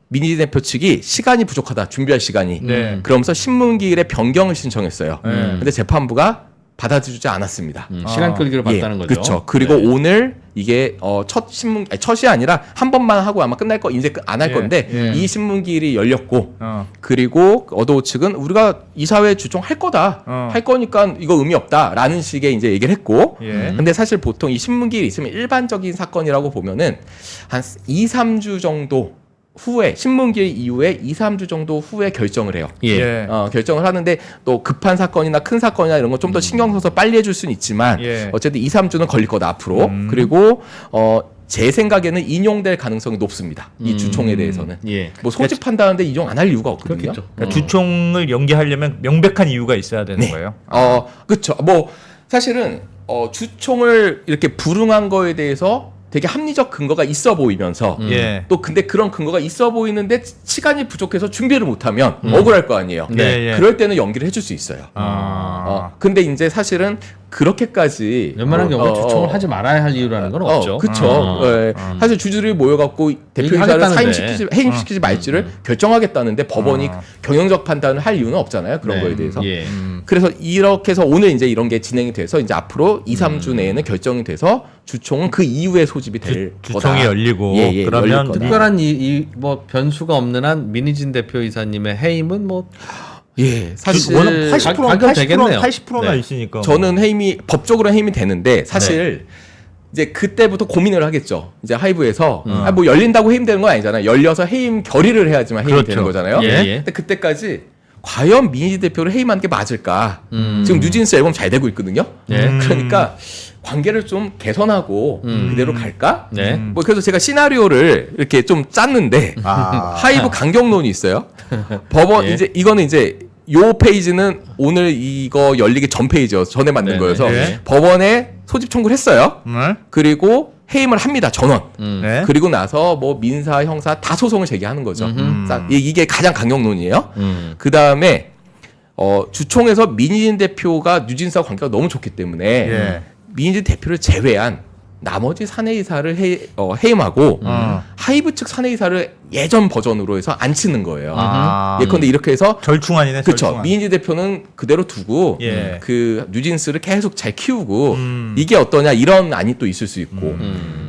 민희 대표 측이 시간이 부족하다. 준비할 시간이. 네. 그러면서 신문기일의 변경을 신청했어요. 근데 재판부가 받아주지 않았습니다. 시간 끌기를 봤다는 거죠. 그렇죠. 그리고 네. 오늘 이게 첫 신문 첫이 아니라 한 번만 하고 아마 끝날 거 이제 안 할 예, 건데 예. 이 신문기일이 열렸고 어. 그리고 어도우 측은 우리가 이사회 주총할 거다. 할 거니까 이거 의미 없다라는 식의 이제 얘기를 했고 예. 근데 사실 보통 이 신문기일이 있으면 일반적인 사건이라고 보면은 한 2, 3주 정도 후에 신문기일 이후에 2, 3주 정도 후에 결정을 해요. 예. 예. 결정을 하는데 또 급한 사건이나 큰 사건이나 이런 거 좀 더 신경 써서 빨리 해줄 수는 있지만 예. 어쨌든 2, 3주는 걸릴 거다 앞으로. 그리고 제 생각에는 인용될 가능성이 높습니다. 이 주총에 대해서는. 예. 뭐 소집한다는데 인용 안 할 이유가 없거든요. 그렇겠죠. 그러니까 주총을 연기하려면 명백한 이유가 있어야 되는 거예요. 그렇죠. 뭐 사실은 주총을 이렇게 불응한 거에 대해서 되게 합리적 근거가 있어 보이면서 예. 또 근데 그런 근거가 있어 보이는데 시간이 부족해서 준비를 못하면 억울할 거 아니에요. 네, 예. 그럴 때는 연기를 해줄 수 있어요. 근데 이제 사실은 그렇게까지 웬만한 경우는 주총을 하지 말아야 할 이유라는 건 없죠. 그렇죠. 예. 사실 주주들이 모여갖고 대표이사를 얘기하겠다는데. 해임시키지 말지를 결정하겠다는데 법원이 경영적 판단을 할 이유는 없잖아요. 그런 네. 거에 대해서. 예. 그래서 이렇게 해서 오늘 이제 이런 게 진행이 돼서 이제 앞으로 2, 3주 내에는 결정이 돼서 주총은 그 이후에 소집이 될 거다. 주총이 열리고 예, 그러면 열릴 거다. 특별한 뭐 변수가 없는 한 민희진 대표이사님의 해임은 뭐 예, 사실 워낙 80% 가격 되겠네요. 80%나 네. 있으니까. 저는 해임이 법적으로 해임이 되는데 사실 이제 그때부터 고민을 하겠죠. 이제 하이브에서 뭐 열린다고 해임되는 건 아니잖아요. 열려서 해임 결의를 해야지만 해임이 그렇죠. 되는 거잖아요. 예, 예. 근데 그때까지 과연 민희 대표를 해임하는 게 맞을까? 지금 뉴진스 앨범 잘 되고 있거든요. 예. 그러니까 관계를 좀 개선하고 그대로 갈까? 네. 뭐 그래서 제가 시나리오를 이렇게 좀 짰는데 하이브 강경론이 있어요. 법원 예. 이제 이거는 이제 요 페이지는 오늘 이거 열리기 전 페이지여서 전에 만든 네네. 거여서 예. 법원에 소집 청구를 했어요. 네. 그리고 해임을 합니다. 전원. 네. 그리고 나서 뭐 민사, 형사 다 소송을 제기하는 거죠. 이게 가장 강경론이에요. 그 다음에 주총에서 민희진 대표가 뉴진스와 관계가 너무 좋기 때문에 예. 민희진 대표를 제외한 나머지 사내이사를 해임하고 하이브 측 사내이사를 예전 버전으로 해서 안 치는 거예요. 예컨대 이렇게 해서 절충안이네. 그렇죠. 절충안. 민희진 대표는 그대로 두고 예. 그 뉴진스를 계속 잘 키우고 이게 어떠냐 이런 안이 또 있을 수 있고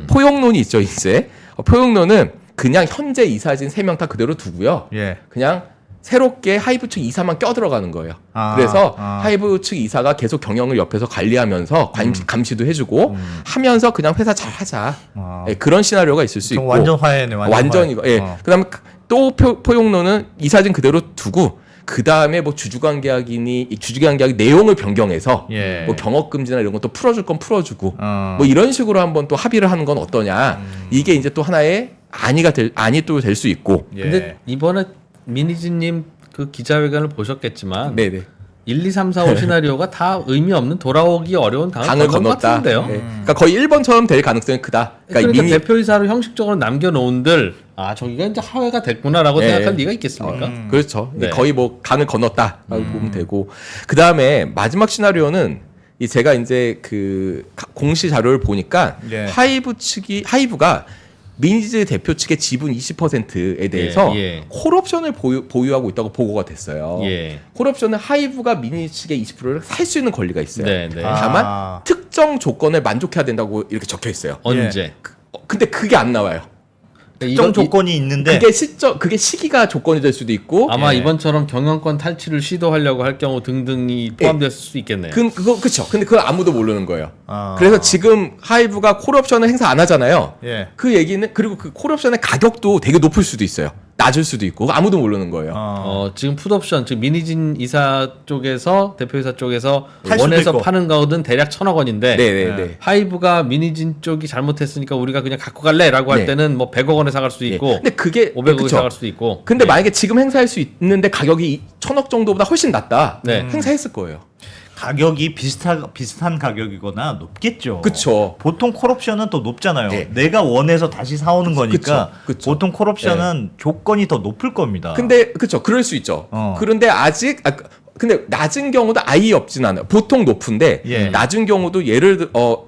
포용론이 있죠. 이제 포용론은 그냥 현재 이사진 3명 다 그대로 두고요. 예. 그냥 새롭게 하이브 측 이사만 껴들어가는 거예요. 아, 그래서 아. 하이브 측 이사가 계속 경영을 옆에서 관리하면서 감시도 해주고 하면서 그냥 회사 잘 하자. 아. 예, 그런 시나리오가 있을 수 있고. 완전 화해네. 완전 이거. 예. 그다음에 또 포용론은 이사진 그대로 두고 그 다음에 뭐 주주관계약이니 이 주주관계약 내용을 변경해서 예. 뭐 경업금지나 이런 것도 풀어줄 건 풀어주고 어. 뭐 이런 식으로 한번 또 합의를 하는 건 어떠냐. 이게 이제 또 하나의 안이 또 될 수 있고. 예. 근데 이번에 민희진님 그 기자회견을 보셨겠지만 네네. 1, 2, 3, 4, 5 시나리오가 다 의미 없는 돌아오기 어려운 강을 건넜다. 같은데요. 네. 그러니까 거의 1번처럼 될 가능성이 크다. 그러니까 대표이사로 형식적으로 남겨놓은들 저기가 이제 하회가 됐구나라고 네. 생각할 리가 있겠습니까? 그렇죠. 네. 거의 뭐 강을 건넜다라고 보면 되고 그 다음에 마지막 시나리오는 이 제가 이제 그 공시 자료를 보니까 예. 하이브가 미니즈 대표 측의 지분 20%에 대해서 예. 콜옵션을 보유하고 있다고 보고가 됐어요. 예. 콜옵션은 하이브가 미니즈 측의 20%를 살 수 있는 권리가 있어요. 네, 네. 다만 특정 조건을 만족해야 된다고 이렇게 적혀 있어요. 언제? 근데 그게 안 나와요. 특정 조건이 있는데 그게 시기가 조건이 될 수도 있고 아마 예. 이번처럼 경영권 탈취를 시도하려고 할 경우 등등이 포함될 수 있겠네요. 그렇죠. 근데 그걸 아무도 모르는 거예요. 아. 그래서 지금 하이브가 콜옵션을 행사 안 하잖아요. 예. 그 얘기는 그리고 그 콜옵션의 가격도 되게 높을 수도 있어요. 낮을 수도 있고 아무도 모르는 거예요. 지금 풋옵션, 즉 미니진 이사 쪽에서 대표이사 쪽에서 팔 수도 원해서 있고. 파는 거든 대략 1,000억 원인데 네네네. 하이브가 미니진 쪽이 잘못했으니까 우리가 그냥 갖고 갈래라고 할 네. 때는 뭐 100억 원에 사갈 수도 예. 있고 근데 그게 500억에 그쵸. 사갈 수도 있고. 근데 만약에 지금 행사할 수 있는데 가격이 1,000억 정도보다 훨씬 낮다. 네. 행사했을 거예요. 가격이 비슷한 가격이거나 높겠죠. 그쵸. 보통 콜옵션은 또 높잖아요. 네. 내가 원해서 다시 사오는 거니까 그쵸. 보통 콜옵션은 조건이 더 높을 겁니다. 근데 그쵸. 그럴 수 있죠. 어. 그런데 아직 근데 낮은 경우도 아예 없진 않아요. 보통 높은데 예. 낮은 경우도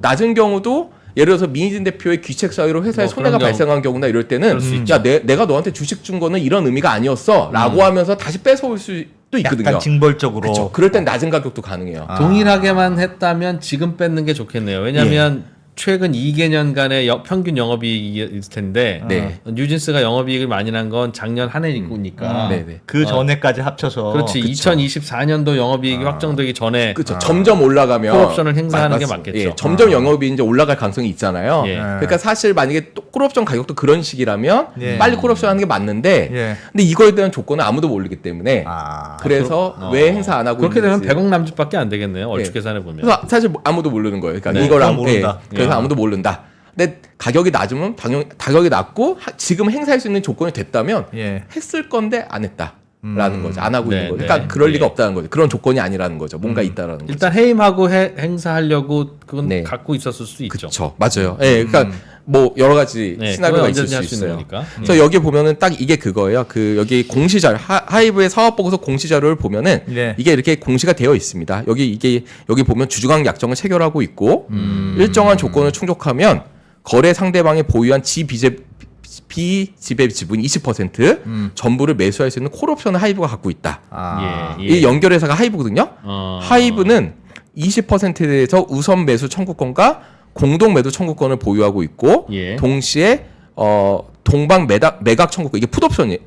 낮은 경우도 예를 들어서 민희진 대표의 귀책 사유로 회사에 뭐 손해가 그런 경우. 발생한 경우나 이럴 때는 야 내가 너한테 주식 준 거는 이런 의미가 아니었어라고 하면서 다시 뺏어올 수도 있거든요. 약간 징벌적으로. 그렇죠. 그럴 땐 낮은 가격도 가능해요. 동일하게만 했다면 지금 뺏는 게 좋겠네요. 왜냐하면 최근 2개년간의 평균 영업이익이 있을 텐데 네. 뉴진스가 영업이익을 많이 난 건 작년 한 해니까 네네. 그 전에까지 합쳐서 그렇지. 2024년도 영업이익이 확정되기 전에 그렇죠. 점점 올라가면 콜옵션을 행사하는 게 맞습니다. 맞겠죠. 예, 점점 영업이 이제 올라갈 가능성이 있잖아요. 예. 그러니까 사실 만약에 또 콜옵션 가격도 그런 식이라면 예. 빨리 콜옵션 하는 게 맞는데 예. 근데 이거에 대한 조건은 아무도 모르기 때문에 아. 그래서 왜 행사 안 하고 그렇게 되면 있는지. 100억 남짓밖에 안 되겠네요. 얼추 예. 계산해 보면. 그래서 사실 아무도 모르는 거예요. 그러니까 네, 이걸 그건 모른다. 그래서 아무도 모른다. 근데 가격이 낮으면 가격이 낮고 지금 행사할 수 있는 조건이 됐다면 예. 했을 건데 안 했다라는 거죠. 안 하고 네, 있는 거죠. 네. 그러니까 그럴 예. 리가 없다는 거죠. 그런 조건이 아니라는 거죠. 뭔가 있다라는 거죠. 일단 해임하고 행사하려고 그건 네. 갖고 있었을 수도 있죠. 그렇죠. 맞아요. 예, 그러니까 뭐 여러 가지 네, 시나리오가 그건 있을 언제든지 수 할수 있는 있어요. 거니까. 그래서 여기 보면은 딱 이게 그거예요. 그 여기 공시 자료 하이브의 사업 보고서 공시 자료를 보면은 네. 이게 이렇게 공시가 되어 있습니다. 여기 보면 주주관 약정을 체결하고 있고 일정한 조건을 충족하면 거래 상대방이 보유한 비지배 지분 20% 전부를 매수할 수 있는 콜옵션을 하이브가 갖고 있다. 아. 예, 예. 이 연결회사가 하이브거든요. 하이브는 20%에 대해서 우선 매수 청구권과 공동 매도 청구권을 보유하고 있고 예. 동시에 동방 매각 청구권 이게 풋옵션이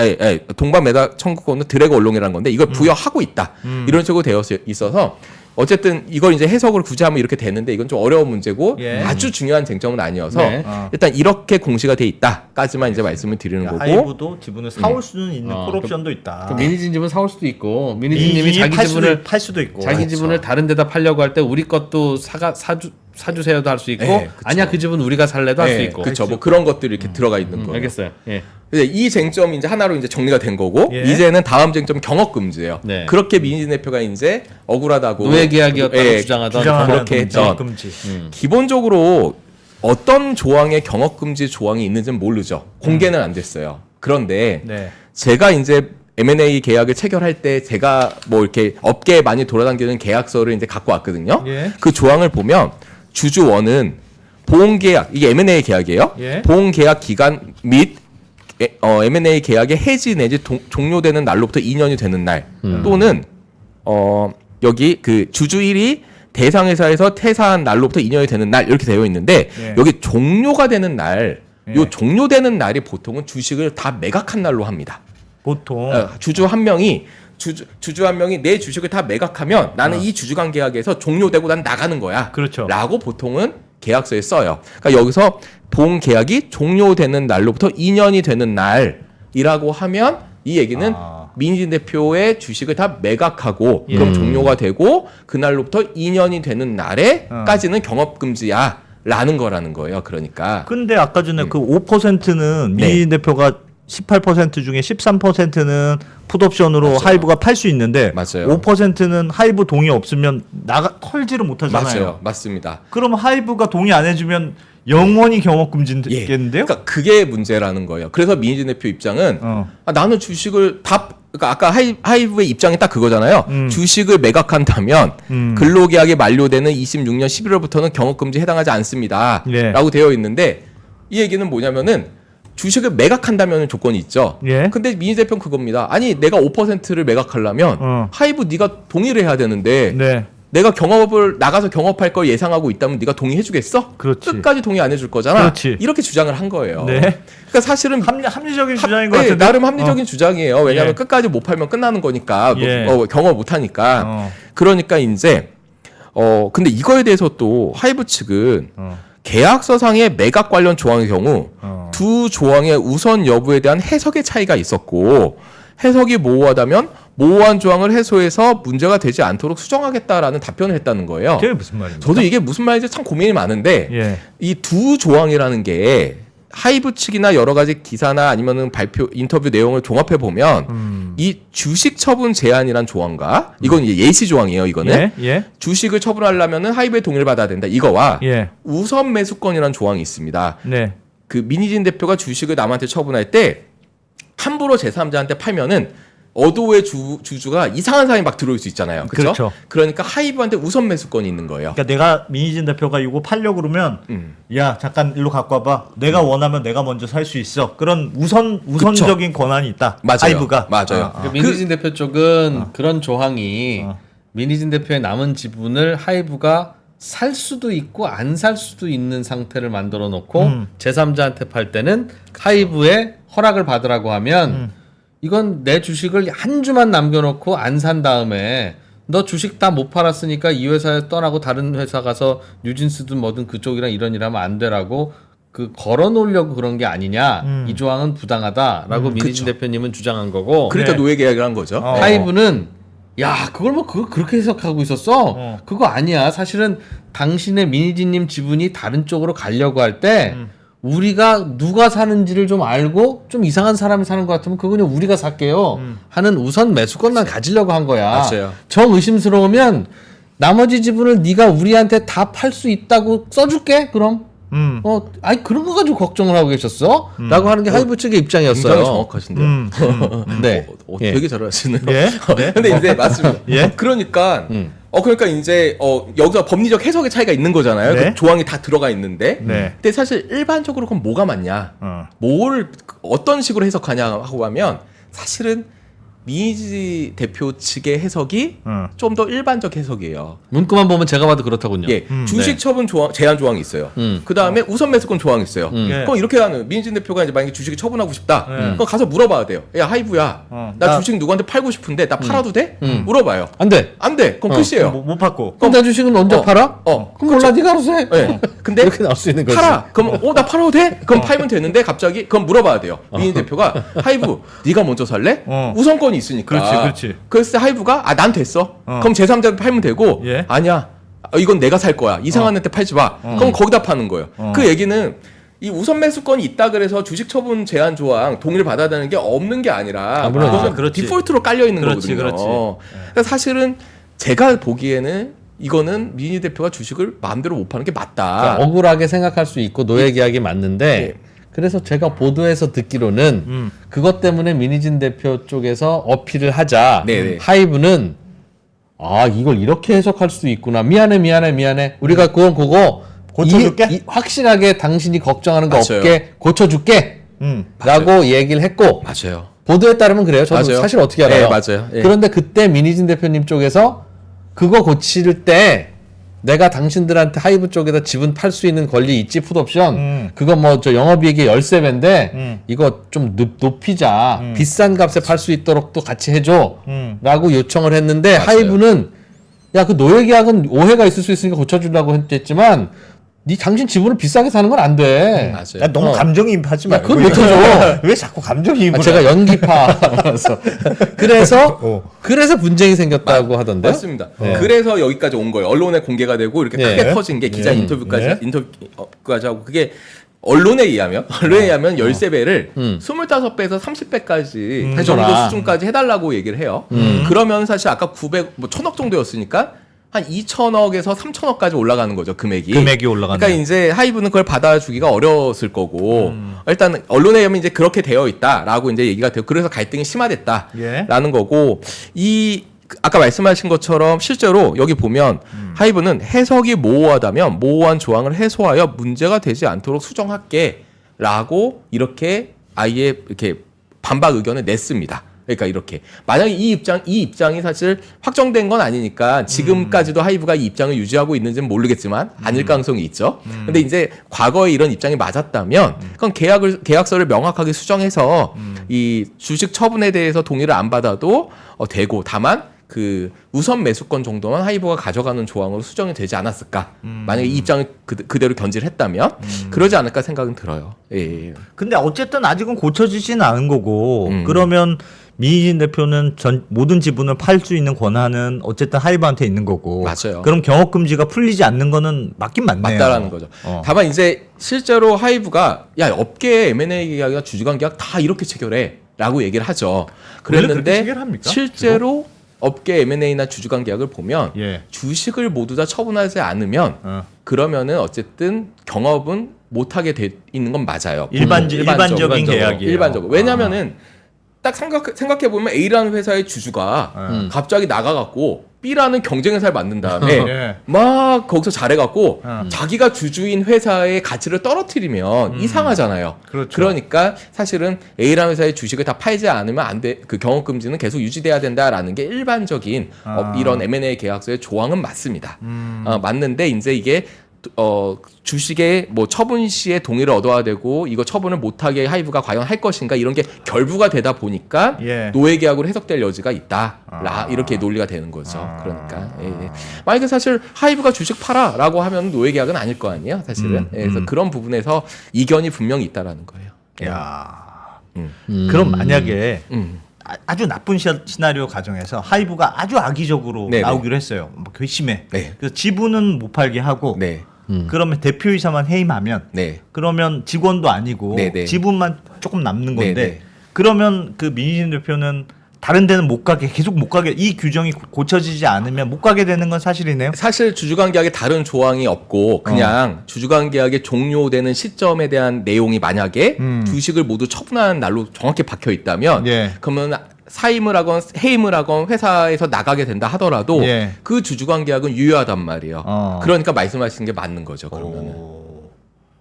동방 매각 청구권은 드래그 얼롱이라는 건데 이걸 부여하고 있다. 이런 식으로 되어 있어서 어쨌든 이걸 이제 해석을 굳이 하면 이렇게 되는데 이건 좀 어려운 문제고 예. 아주 중요한 쟁점은 아니어서 네. 일단 이렇게 공시가 돼 있다까지만 이제 말씀을 드리는 거고 하이브도 지분을 사올 수는 있는 콜옵션도 있다. 그 미니진 집은 사올 수도 있고 미니진님이 자기 팔 지분을 팔 수도 있고. 자기 그렇죠. 지분을 다른 데다 팔려고 할 때 우리 것도 사주세요도 할 수 있고 네, 그쵸. 아니야 그 지분 우리가 살래도 할 수 있고. 그렇죠. 뭐 그런 것들이 이렇게 들어가 있는 거예요. 알겠어요. 예. 이제 이 쟁점이 이제 하나로 이제 정리가 된 거고 예. 이제는 다음 쟁점 경업 금지예요. 네. 그렇게 민희진 대표가 이제 억울하다고 노예 계약이었다고 예, 주장하던 주장하는 그렇게 했던 금지. 기본적으로 어떤 조항에 경업 금지 조항이 있는지는 모르죠. 공개는 안 됐어요. 그런데 네. 제가 이제 M&A 계약을 체결할 때 제가 뭐 이렇게 업계에 많이 돌아다니는 계약서를 이제 갖고 왔거든요. 예. 그 조항을 보면 주주원은 보험 계약 이게 M&A 계약이에요. 예. 보험 계약 기간 및 M&A 계약의 해지 내지 종료되는 날로부터 2년이 되는 날 또는 여기 그 주주 1이 대상 회사에서 퇴사한 날로부터 2년이 되는 날 이렇게 되어 있는데 예. 여기 종료가 되는 날 예. 요 종료되는 날이 보통은 주식을 다 매각한 날로 합니다. 보통 주주 한 명이 주주 한 명이 내 주식을 다 매각하면 나는 이 주주관 계약에서 종료되고 난 나가는 거야. 그렇죠. 라고 보통은 계약서에 써요. 그러니까 여기서 보험 계약이 종료되는 날로부터 2년이 되는 날이라고 하면 이 얘기는 민희진 대표의 주식을 다 매각하고 예. 그럼 종료가 되고 그날로부터 2년이 되는 날에까지는 경업금지야 라는 거라는 거예요. 그러니까 근데 아까 전에 그 5%는 네. 민 대표가 18% 중에 13%는 풋옵션으로 맞아요. 하이브가 팔 수 있는데 맞아요. 5%는 하이브 동의 없으면 털지를 못하잖아요. 맞아요. 맞습니다. 그럼 하이브가 동의 안 해주면 영원히 경업금지겠는데요? 그러니까 그게 문제라는 거예요. 그래서 민희진 대표 입장은 나는 주식을 다 그러니까 아까 하이브의 입장이 딱 그거잖아요. 주식을 매각한다면 근로계약이 만료되는 26년 11월부터는 경업금지에 해당하지 않습니다. 네. 라고 되어 있는데 이 얘기는 뭐냐면은 주식을 매각한다면 조건이 있죠. 예. 근데 민희 대표는 그겁니다. 아니 내가 5%를 매각하려면 하이브 네가 동의를 해야 되는데 네. 내가 경업을 나가서 경업할 걸 예상하고 있다면 네가 동의해주겠어? 그렇지. 끝까지 동의 안 해줄 거잖아. 그렇지. 이렇게 주장을 한 거예요. 네. 그러니까 사실은 합리적인 주장인 것 네, 같은데. 나름 합리적인 주장이에요. 왜냐하면 예. 끝까지 못 팔면 끝나는 거니까 예. 경험 못 하니까. 어. 그러니까 이제 근데 이거에 대해서 또 하이브 측은 어. 계약서상의 매각 관련 조항의 경우 어. 두 조항의 우선 여부에 대한 해석의 차이가 있었고 해석이 모호하다면 모호한 조항을 해소해서 문제가 되지 않도록 수정하겠다라는 답변을 했다는 거예요. 그게 무슨 말입니까? 저도 이게 무슨 말인지 참 고민이 많은데 예. 이 두 조항이라는 게 하이브 측이나 여러 가지 기사나 아니면은 발표 인터뷰 내용을 종합해 보면 이 주식 처분 제한이란 조항과 이건 이제 예시 조항이에요. 이거는 예. 예. 주식을 처분하려면은 하이브의 동의를 받아야 된다. 이거와 예. 우선 매수권이라는 조항이 있습니다. 네. 그 민희진 대표가 주식을 남한테 처분할 때 함부로 제3자한테 팔면은 어도의 주주가 이상한 사람이 막 들어올 수 있잖아요. 그렇죠? 그렇죠. 그러니까 하이브한테 우선 매수권이 있는 거예요. 그러니까 내가 민희진 대표가 이거 팔려고 그러면 야 잠깐 일로 갖고 와봐. 내가 원하면 내가 먼저 살 수 있어. 그런 우선적인 권한이 있다. 맞아요. 하이브가 맞아요. 그러니까 민희진 대표 쪽은 그런 조항이 민희진 대표의 남은 지분을 하이브가 살 수도 있고 안 살 수도 있는 상태를 만들어 놓고 제3자한테 팔 때는 하이브의 허락을 받으라고 하면 이건 내 주식을 한 주만 남겨놓고 안 산 다음에 너 주식 다 못 팔았으니까 이 회사에 떠나고 다른 회사 가서 뉴진스든 뭐든 그쪽이랑 이런 일 하면 안 되라고 그 걸어 놓으려고 그런 게 아니냐. 이 조항은 부당하다라고 민희진 대표님은 주장한 거고. 그러니까 네. 노예 계약을 한 거죠. 하이브는 야 그걸 뭐 그거 그렇게 해석하고 있었어? 그거 아니야. 사실은 당신의 민희진님 지분이 다른 쪽으로 가려고 할 때 우리가 누가 사는지를 좀 알고 좀 이상한 사람이 사는 것 같으면 그거는 우리가 살게요 하는 우선 매수권만 가지려고 한 거야. 맞아요. 정 의심스러우면 나머지 지분을 네가 우리한테 다 팔 수 있다고 써줄게. 그럼 아니 그런 거 가지고 걱정을 하고 계셨어? 라고 하는 게 하이브 측의 입장이었어요. 굉장히 정확하신데요. 네. 되게 잘하시네요. 예? 네. 근데 이제 맞습니다. 예? 그러니까 그러니까 이제 여기서 법리적 해석의 차이가 있는 거잖아요. 네. 그 조항이 다 들어가 있는데. 네. 근데 사실 일반적으로 그럼 뭐가 맞냐? 뭘 어떤 식으로 해석하냐 하고 하면 사실은 민희지 대표 측의 해석이 좀 더 일반적 해석이에요. 문구만 보면 제가 봐도 그렇다군요. 예, 주식 네. 처분 조항, 제한 조항이 있어요. 그 다음에 우선 매수권 조항이 있어요. 예. 그럼 이렇게 하는 민진 대표가 이제 만약에 주식을 처분하고 싶다. 예. 그럼 가서 물어봐야 돼요. 야 하이브야, 나 주식 누구한테 팔고 싶은데 나 팔아도 돼? 물어봐요. 안 돼. 안 돼. 그럼 끝이에요. 못 받고. 그럼 내 주식은 언제 팔아? 그럼 몰라 네가 알아서 해. 예. 근데 이렇게 나올 수 있는 거지. 팔아. 그럼 나 팔아도 돼? 그럼 팔면 되는데 갑자기 그럼 물어봐야 돼요. 민진 대표가 하이브 네가 먼저 살래? 우선권이 있으니까. 그렇지. 그래서 하이브가 난 됐어. 그럼 제3자한테 팔면 되고 예. 아니야. 이건 내가 살 거야. 이상한 애한테 팔지 마. 그럼 거기다 파는 거예요. 그 얘기는 이 우선 매수권이 있다 그래서 주식 처분 제한 조항 동의를 받아야 되는 게 없는 게 아니라 물론. 그거는 그렇지. 디폴트로 깔려 있는 그렇지, 거거든요. 그렇지. 그러니까 사실은 제가 보기에는 이거는 민희 대표가 주식을 마음대로 못 파는 게 맞다. 그러니까 억울하게 생각할 수 있고 노예 계약이 맞는데 그래서 제가 보도에서 듣기로는 그것 때문에 민희진 대표 쪽에서 어필을 하자. 네네. 하이브는 이걸 이렇게 해석할 수 있구나. 미안해. 우리가 그건 그거 고쳐줄게? 확실하게 당신이 걱정하는 거 맞아요. 없게 고쳐줄게. 라고 맞아요. 얘기를 했고 맞아요. 보도에 따르면 그래요. 저도 맞아요. 사실 어떻게 알아요? 네, 맞아요. 예. 그런데 그때 민희진 대표님 쪽에서 그거 고칠 때 내가 당신들한테 하이브 쪽에다 지분 팔 수 있는 권리 있지 풋옵션 그거 뭐 저 영업이익의 13배인데 이거 좀 높이자 비싼 값에 팔 수 있도록 또 같이 해줘 라고 요청을 했는데 맞아요. 하이브는 야 그 노예 계약은 오해가 있을 수 있으니까 고쳐주려고 했지만 당신 지분을 비싸게 사는 건 안 돼. 맞아요. 야, 너무 감정이입하지 야, 말고. 그건 못해줘. 왜 자꾸 감정이입을 제가 해? 연기파라서 그래서 분쟁이 생겼다고 하던데. 맞습니다. 그래서 여기까지 온 거예요. 언론에 공개가 되고 이렇게 네. 크게 터진 게 기자 인터뷰까지 네. 인터뷰까지 하고 그게 언론에 의하면 13배를 25배에서 30배까지 그 정도 해줘라. 수준까지 해달라고 얘기를 해요. 그러면 사실 아까 900, 뭐 1000억 정도였으니까 한 2천억에서 3천억까지 올라가는 거죠, 금액이. 금액이 올라가네. 그러니까 이제 하이브는 그걸 받아주기가 어려웠을 거고, 일단 언론에 의하면 이제 그렇게 되어 있다라고 이제 얘기가 되고, 그래서 갈등이 심화됐다라는 거고, 아까 말씀하신 것처럼 실제로 여기 보면 하이브는 해석이 모호하다면 모호한 조항을 해소하여 문제가 되지 않도록 수정할게 라고 이렇게 아예 이렇게 반박 의견을 냈습니다. 그러니까 이렇게 만약에 이 입장이 사실 확정된 건 아니니까 지금까지도 하이브가 이 입장을 유지하고 있는지는 모르겠지만 아닐 가능성이 있죠. 근데 이제 과거에 이런 입장이 맞았다면 그건 계약서를 명확하게 수정해서 이 주식 처분에 대해서 동의를 안 받아도 되고 다만 그 우선 매수권 정도만 하이브가 가져가는 조항으로 수정이 되지 않았을까? 만약에 이 입장을 그대로 견지를 했다면 그러지 않을까 생각은 들어요. 예. 근데 어쨌든 아직은 고쳐지지는 않은 거고 그러면 민희진 대표는 모든 지분을 팔 수 있는 권한은 어쨌든 하이브한테 있는 거고. 맞아요. 그럼 경업 금지가 풀리지 않는 거는 맞긴 맞네요. 맞다라는 거죠. 다만 이제 실제로 하이브가 야 업계 M&A 계약이나 주주간 계약 다 이렇게 체결해라고 얘기를 하죠. 원래 그렇게 그랬는데 체결합니까? 실제로 업계 M&A나 주주간 계약을 보면 예. 주식을 모두 다 처분하지 않으면 그러면은 어쨌든 경업은 못하게 돼 있는 건 맞아요. 일반적인 계약이에요. 일반적으로. 왜냐면은 딱 생각해 보면 A라는 회사의 주주가 갑자기 나가갖고 B라는 경쟁회사를 만든 다음에 예. 막 거기서 잘해갖고 자기가 주주인 회사의 가치를 떨어뜨리면 이상하잖아요. 그렇죠. 그러니까 사실은 A라는 회사의 주식을 다 팔지 않으면 안 돼. 그 경업 금지는 계속 유지돼야 된다라는 게 일반적인 이런 M&A 계약서의 조항은 맞습니다. 맞는데 이제 이게 주식의 뭐 처분 시에 동의를 얻어야 되고 이거 처분을 못하게 하이브가 과연 할 것인가 이런 게 결부가 되다 보니까 예. 노예 계약으로 해석될 여지가 있다. 이렇게 논리가 되는 거죠. 그러니까 예. 만약에 사실 하이브가 주식 팔아라고 하면 노예 계약은 아닐 거 아니에요, 사실은. 예, 그래서 그런 부분에서 이견이 분명히 있다라는 거예요. 야. 그럼 만약에 아주 나쁜 시나리오 가정에서 하이브가 아주 악의적으로 네네. 나오기로 했어요. 뭐 괘씸해. 네. 그래서 지분은 못 팔게 하고 네. 그러면 대표이사만 해임하면 네. 그러면 직원도 아니고 네네. 지분만 조금 남는 건데 네네. 그러면 그 민희진 대표는 다른 데는 못 가게 계속 못 가게 이 규정이 고쳐지지 않으면 못 가게 되는 건 사실이네요. 사실 주주간 계약에 다른 조항이 없고 그냥 주주간 계약이 종료되는 시점에 대한 내용이 만약에 주식을 모두 처분하는 날로 정확히 박혀 있다면 예. 그러면 사임을 하건 해임을 하건 회사에서 나가게 된다 하더라도 예. 그 주주간 계약은 유효하단 말이에요. 어. 그러니까 말씀하시는 게 맞는 거죠. 그러면은.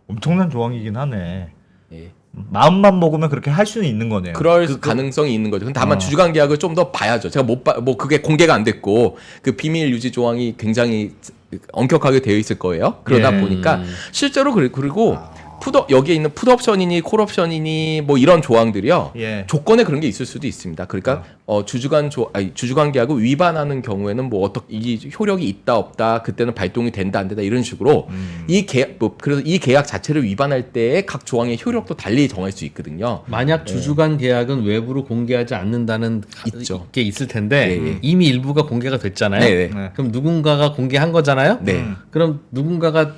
엄청난 조항이긴 하네. 예. 마음만 먹으면 그렇게 할 수는 있는 거네요. 그럴 가능성이 있는 거죠. 근데 다만 주주간 계약을 좀 더 봐야죠. 제가 뭐 그게 공개가 안 됐고 그 비밀 유지 조항이 굉장히 엄격하게 되어 있을 거예요. 그러다 예. 보니까 실제로 그리고 여기에 있는 풋옵션이니 콜옵션이니 뭐 이런 조항들이요. 예. 조건에 그런 게 있을 수도 있습니다. 그러니까 주주간 계약을 위반하는 경우에는 뭐 어떻게 이 효력이 있다 없다 그때는 발동이 된다 안 된다 이런 식으로 이 계약 그래서 이 계약 자체를 위반할 때의 각 조항의 효력도 달리 정할 수 있거든요. 만약 주주간 계약은 외부로 공개하지 않는다는 있죠. 게 있을 텐데 네. 이미 일부가 공개가 됐잖아요. 네. 네. 그럼 누군가가 공개한 거잖아요. 네. 그럼 누군가가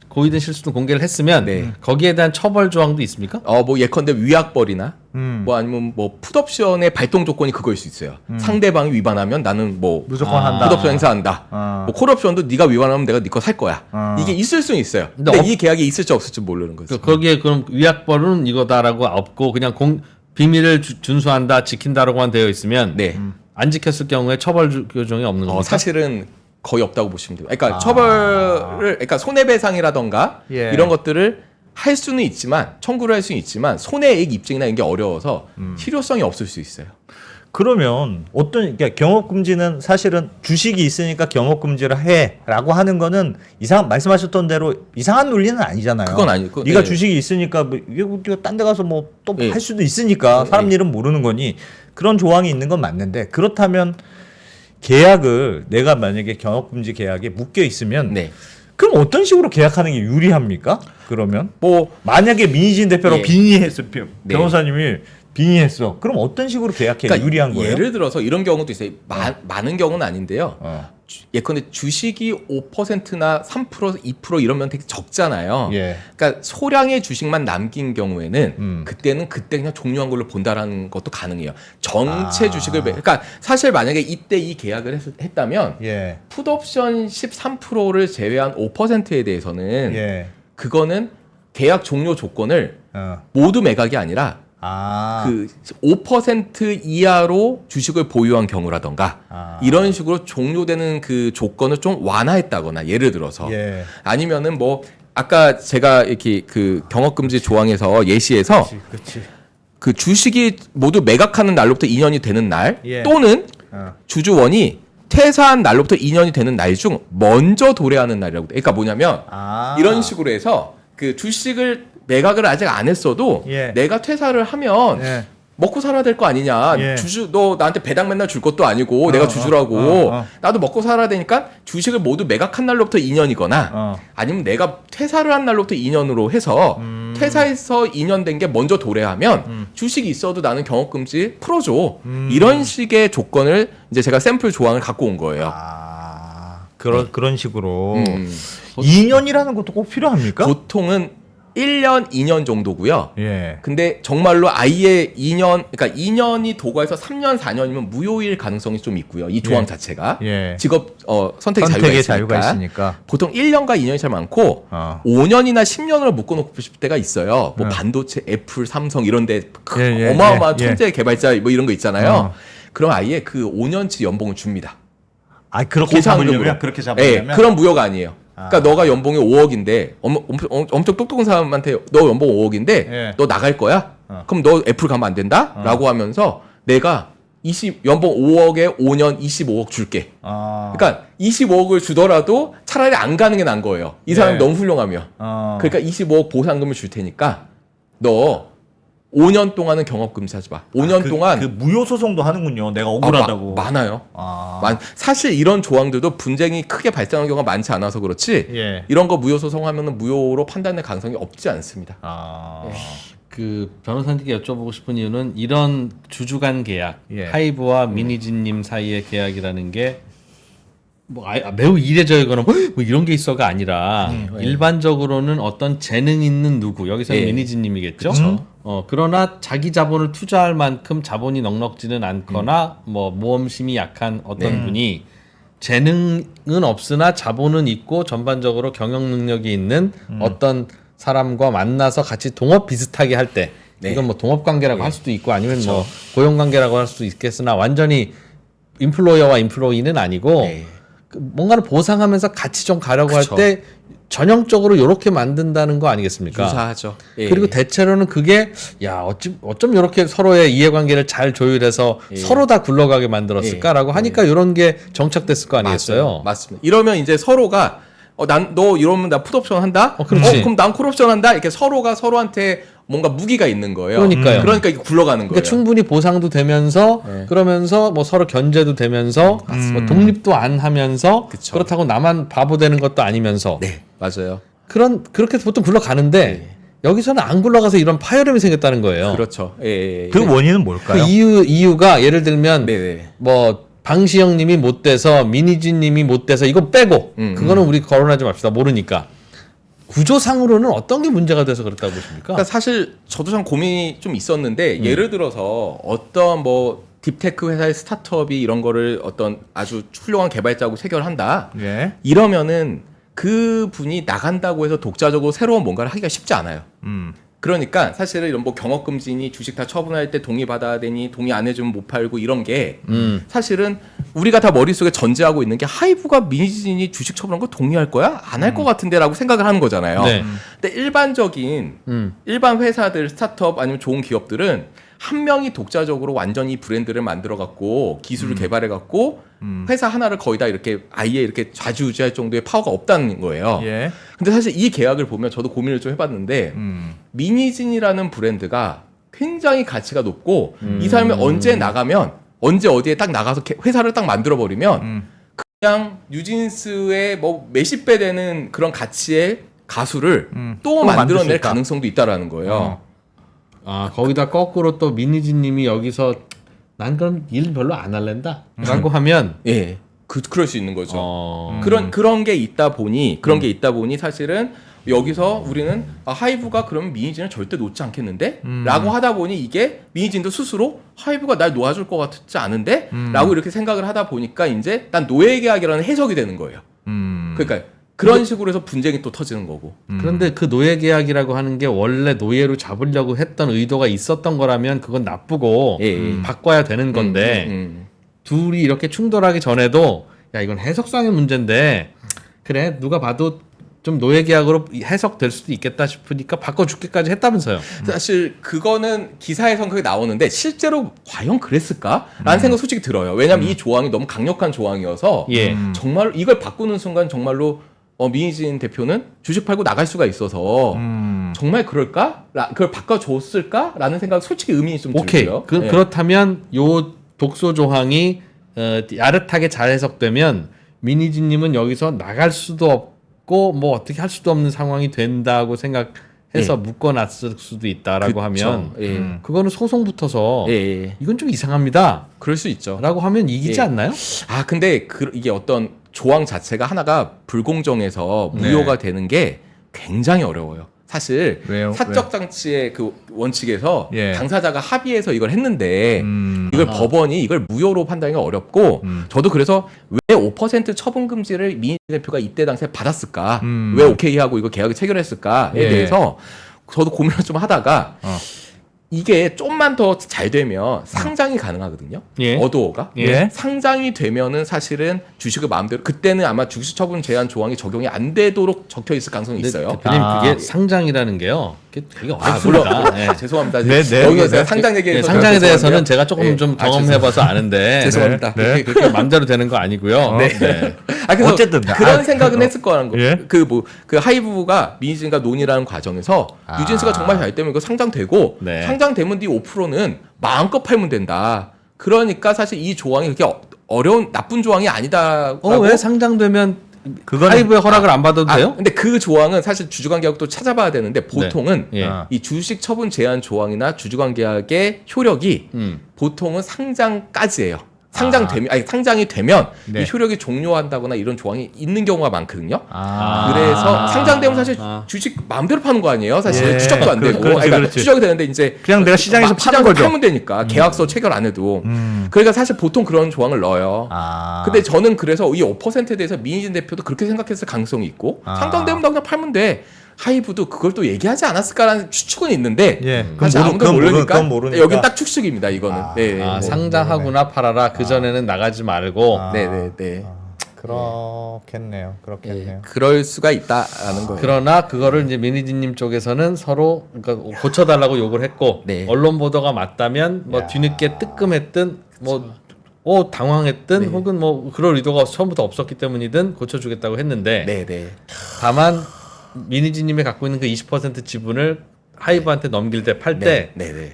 고의든 실수든 공개를 했으면 네. 거기에 대한 처벌 조항도 있습니까? 뭐 예컨대 위약벌이나 뭐 아니면 뭐 풋옵션의 발동 조건이 그거일 수 있어요. 상대방이 위반하면 나는 뭐 무조건 한다. 풋옵션 행사한다. 뭐 콜옵션도 네가 위반하면 내가 네 거 살 거야. 이게 있을 수는 있어요. 근데 근데 이 계약이 있을지 없을지 모르는 거죠. 거기에 그럼 위약벌은 이거다라고 없고 그냥 비밀을 준수한다 지킨다라고만 되어 있으면 네. 안 지켰을 경우에 처벌 규정이 없는 겁니까? 사실은 거의 없다고 보시면 돼요. 그러니까 그러니까 손해배상이라던가 예. 이런 것들을 할 수는 있지만 청구를 할 수는 있지만 손해액 입증이나 이런 게 어려워서 실효성이 없을 수 있어요. 그러면 그러니까 경업 금지는 사실은 주식이 있으니까 경업 금지를 해라고 하는 거는 말씀하셨던 대로 이상한 논리는 아니잖아요. 그건 아니고 네가 네. 주식이 있으니까 뭐 이거 딴 데 가서 뭐 또 할 네. 수도 있으니까 사람 네. 일은 모르는 거니 그런 조항이 있는 건 맞는데 그렇다면 계약을 내가 만약에 경업 금지 계약에 묶여 있으면 네. 그럼 어떤 식으로 계약하는 게 유리합니까? 그러면 뭐 만약에 민희진 대표로 예. 빙의했어 네. 변호사님이 빙의했어. 그럼 어떤 식으로 계약해 그러니까 유리한 거예요? 예를 들어서 이런 경우도 있어요. 많은 경우는 아닌데요. 예컨대 주식이 5%나 3%, 2% 이러면 되게 적잖아요. 예. 그러니까 소량의 주식만 남긴 경우에는 그때 그냥 종료한 걸로 본다라는 것도 가능해요. 전체 주식을 그러니까 사실 만약에 이때 이 계약을 했다면 예. 풋옵션 13%를 제외한 5%에 대해서는 예. 그거는 계약 종료 조건을 모두 매각이 아니라 그 5% 이하로 주식을 보유한 경우라던가 이런 식으로 종료되는 그 조건을 좀 완화했다거나 예를 들어서 예. 아니면은 뭐 아까 제가 이렇게 그 경업금지 조항에서 예시에서 그렇지. 그 주식이 모두 매각하는 날로부터 2년이 되는 날 예. 또는 주주원이 퇴사한 날로부터 2년이 되는 날 중 먼저 도래하는 날이라고 돼. 그러니까 뭐냐면 이런 식으로 해서 그 주식을 매각을 아직 안 했어도 예. 내가 퇴사를 하면 예. 먹고 살아야 될 거 아니냐. 예. 너 나한테 배당 맨날 줄 것도 아니고 내가 주주라고 나도 먹고 살아야 되니까 주식을 모두 매각한 날로부터 2년이거나 아니면 내가 퇴사를 한 날로부터 2년으로 해서 퇴사해서 2년 된 게 먼저 도래하면 주식이 있어도 나는 경업금지 풀어줘. 이런 식의 조건을 이제 제가 샘플 조항을 갖고 온 거예요. 그런 식으로 2년이라는 것도 꼭 필요합니까? 보통은 1년, 2년 정도고요. 예. 근데 정말로 아예 2년, 그러니까 2년이 도과해서 3년, 4년이면 무효일 가능성이 좀 있고요. 이 조항 예. 자체가 예. 직업 선택의 선택의 자유가 있으니까. 있으니까. 보통 1년과 2년이 제일 많고 5년이나 10년으로 묶어놓고 싶을 때가 있어요. 뭐 반도체, 애플, 삼성 이런데 어마어마한 천재 개발자 뭐 이런 거 있잖아요. 그럼 아예 그 5년치 연봉을 줍니다. 그렇게 보상금으로. 잡으려면 그렇게 잡으려면. 네, 그런 무효가 아니에요. 그러니까 너가 연봉이 5억인데 엄청 똑똑한 사람한테 너 연봉 5억인데 예. 너 나갈 거야? 그럼 너 애플 가면 안 된다? 라고 하면서 내가 연봉 5억에 5년 25억 줄게. 그러니까 25억을 주더라도 차라리 안 가는 게 나은 거예요. 이 사람이 너무 훌륭하면. 그러니까 25억 보상금을 줄 테니까 너 5년 동안은 경업금지 하지 마. 5년 동안 그 무효 소송도 하는군요. 내가 억울하다고. 많아요. 사실 이런 조항들도 분쟁이 크게 발생하는 경우가 많지 않아서 그렇지. 예. 이런 거 무효 소송하면은 무효로 판단될 가능성이 없지 않습니다. 그 변호사님께 여쭤보고 싶은 이유는 이런 주주간 계약, 예. 하이브와 미니진님 사이의 계약이라는 게 뭐 매우 이례적이거나 뭐 이런 게 있어가 아니라 일반적으로는 어떤 재능 있는 누구 여기서는 예. 미니진님이겠죠. 그러나 자기 자본을 투자할 만큼 자본이 넉넉지는 않거나 뭐 모험심이 약한 어떤 분이 재능은 없으나 자본은 있고 전반적으로 경영 능력이 있는 어떤 사람과 만나서 같이 동업 비슷하게 할 때 이건 뭐 동업 관계라고 할 수도 있고 아니면 뭐 고용 관계라고 할 수도 있겠으나 완전히 인플로이어와 인플로이는 아니고 뭔가를 보상하면서 같이 좀 가려고 할 때 전형적으로 이렇게 만든다는 거 아니겠습니까? 유사하죠. 그리고 대체로는 그게 어쩜 이렇게 서로의 이해관계를 잘 조율해서 서로 다 굴러가게 만들었을까라고 하니까 이런 게 정착됐을 거 아니겠어요? 맞습니다. 이러면 이제 서로가 너 이러면 나 풋옵션 한다? 그렇지. 그럼 난 콜옵션 한다? 이렇게 서로가 서로한테 뭔가 무기가 있는 거예요. 그러니까요. 그러니까 이게 굴러가는 거예요. 그러니까 충분히 보상도 되면서 그러면서 뭐 서로 견제도 되면서 뭐 독립도 안 하면서 그쵸. 그렇다고 나만 바보 되는 것도 아니면서 네, 맞아요. 그렇게 보통 굴러가는데 여기서는 안 굴러가서 이런 파열음이 생겼다는 거예요. 그렇죠. 그 원인은 뭘까요? 그 이유가 예를 들면 뭐 방시영님이 못 돼서 미니진님이 못 돼서 이거 빼고 그거는 우리 거론하지 맙시다. 모르니까. 구조상으로는 어떤 게 문제가 돼서 그렇다고 보십니까? 그러니까 사실 저도 참 고민이 좀 있었는데 예를 들어서 어떤 뭐 딥테크 회사의 스타트업이 이런 거를 어떤 아주 훌륭한 개발자하고 체결한다. 예. 이러면은 그 분이 나간다고 해서 독자적으로 새로운 뭔가를 하기가 쉽지 않아요. 그러니까 사실은 이런 뭐 경업금지니 주식 다 처분할 때 동의 받아야 되니 동의 안 해주면 못 팔고 이런 게 사실은 우리가 다 머릿속에 전제하고 있는 게 하이브가 미니진이 주식 처분한 거 동의할 거야? 안 할 것 같은데라고 생각을 하는 거잖아요. 네. 근데 일반 회사들 스타트업 아니면 좋은 기업들은 한 명이 독자적으로 완전히 브랜드를 만들어 갖고 기술을 개발해 갖고 회사 하나를 거의 다 이렇게 아예 이렇게 좌지우지할 정도의 파워가 없다는 거예요. 예. 근데 사실 이 계약을 보면 저도 고민을 좀 해봤는데 미니진이라는 브랜드가 굉장히 가치가 높고 이 사람이 언제 나가면 언제 어디에 딱 나가서 회사를 딱 만들어 버리면 그냥 뉴진스의 뭐 몇십 배 되는 그런 가치의 가수를 또 만들어낼 가능성도 있다라는 거예요. 거기다 거꾸로 또 미니진님이 여기서 난 그럼 일 별로 안 할랜다 라고 하면 예. 그럴 수 있는 거죠. 그런 게 있다 보니 사실은 여기서 우리는 하이브가 그러면 미니진을 절대 놓지 않겠는데? 라고 하다 보니 이게 미니진도 스스로 하이브가 날 놓아줄 것 같지 않은데? 라고 이렇게 생각을 하다 보니까 이제 난 노예계약이라는 해석이 되는 거예요. 그러니까 그런 식으로 해서 분쟁이 또 터지는 거고. 그런데 그 노예계약이라고 하는 게 원래 노예로 잡으려고 했던 의도가 있었던 거라면 그건 나쁘고 바꿔야 되는 건데 둘이 이렇게 충돌하기 전에도 야 이건 해석상의 문제인데 그래 누가 봐도 좀 노예 계약으로 해석될 수도 있겠다 싶으니까 바꿔줄게까지 했다면서요. 사실 그거는 기사의 성격이 나오는데 실제로 과연 그랬을까라는 생각 솔직히 들어요. 왜냐하면 이 조항이 너무 강력한 조항이어서 예. 정말 이걸 바꾸는 순간 정말로 민희진 대표는 주식 팔고 나갈 수가 있어서 정말 그럴까? 그걸 바꿔줬을까?라는 생각 솔직히 의문이 좀 오케이. 들고요. 예. 그렇다면 요 독소 조항이 야릇하게 잘 해석되면 민희진님은 여기서 나갈 수도 없고 뭐 어떻게 할 수도 없는 상황이 된다고 생각해서 묶어놨을 수도 있다라고 하면 그거는 소송 붙어서 이건 좀 이상합니다. 그럴 수 있죠. 라고 하면 이기지 예. 않나요? 근데 이게 어떤 조항 자체가 하나가 불공정해서 무효가 되는 게 굉장히 어려워요. 사실 왜요? 사적 장치의 그 원칙에서 예. 당사자가 합의해서 이걸 했는데 이걸 법원이 이걸 무효로 판단하기가 어렵고 저도 그래서 왜 5% 처분 금지를 민희진 대표가 이때 당시에 받았을까? 왜 오케이 하고 이거 계약을 체결했을까에 예. 대해서 저도 고민을 좀 하다가 이게 좀만 더 잘 되면 상장이 가능하거든요. 예. 어도어가. 예. 상장이 되면은 사실은 주식을 마음대로 그때는 아마 주식 처분 제한 조항이 적용이 안 되도록 적혀 있을 가능성이 있어요. 대표님 그게 상장이라는 게요. 그게 되게 물론 어렵습니다. 네. 죄송합니다. 네, 네. 여기서 제가 상장 얘기해서 상장에 죄송한데요. 대해서는 제가 조금 네. 좀 경험해봐서 아는데 죄송합니다. 네. 그렇게 맘대로 되는 거 아니고요. 네. 네. 그래서 어쨌든 그런 생각은 했을 거라는 거. 예? 그 하이브가 민희진과 논의라는 과정에서 유진스가 정말 잘 되면 이거 상장되고 네. 상장되면 뒤 5%는 마음껏 팔면 된다. 그러니까 사실 이 조항이 그렇게 어려운 나쁜 조항이 아니다라고. 왜 상장되면 그거는- 하이브의 허락을 안 받아도 돼요? 근데 그 조항은 사실 주주관계약도 찾아봐야 되는데 보통은 예. 이 주식 처분 제한 조항이나 주주관계약의 효력이 보통은 상장까지예요. 상장이 되면 네. 이 효력이 종료한다거나 이런 조항이 있는 경우가 많거든요. 아. 그래서 상장되면 사실 아. 주식 마음대로 파는 거 아니에요. 사실 예. 추적도 안 되고. 그렇지, 그러니까 그렇지. 추적이 되는데 이제 그냥 내가 시장에서 파는 거죠. 팔면 되니까 계약서 체결 안 해도. 그러니까 사실 보통 그런 조항을 넣어요. 아. 근데 저는 그래서 이 5%에 대해서 민희진 대표도 그렇게 생각했을 가능성이 있고 상장되면 나 그냥 팔면 돼. 하이브도 그걸 또 얘기하지 않았을까라는 추측은 있는데 예. 사실 아무도 그건 모르니까 그건 모르니까. 여긴 딱 추측입니다. 이거는. 네. 네. 상장하구나 팔아라. 그 전에는 나가지 말고. 네. 그렇겠네요. 그렇겠네요. 그럴 수가 있다라는 거예요. 그러나 그거를 이제 민희진님 쪽에서는 서로 그러니까 고쳐달라고 욕을 했고 네. 언론 보도가 맞다면 뭐 뒤늦게 뜨끔했든 뭐 당황했든 혹은 뭐 그럴 의도가 처음부터 없었기 때문이든 고쳐주겠다고 했는데 네. 다만 민희진님이 갖고 있는 그 20% 지분을 하이브한테 넘길 때 팔 때 네.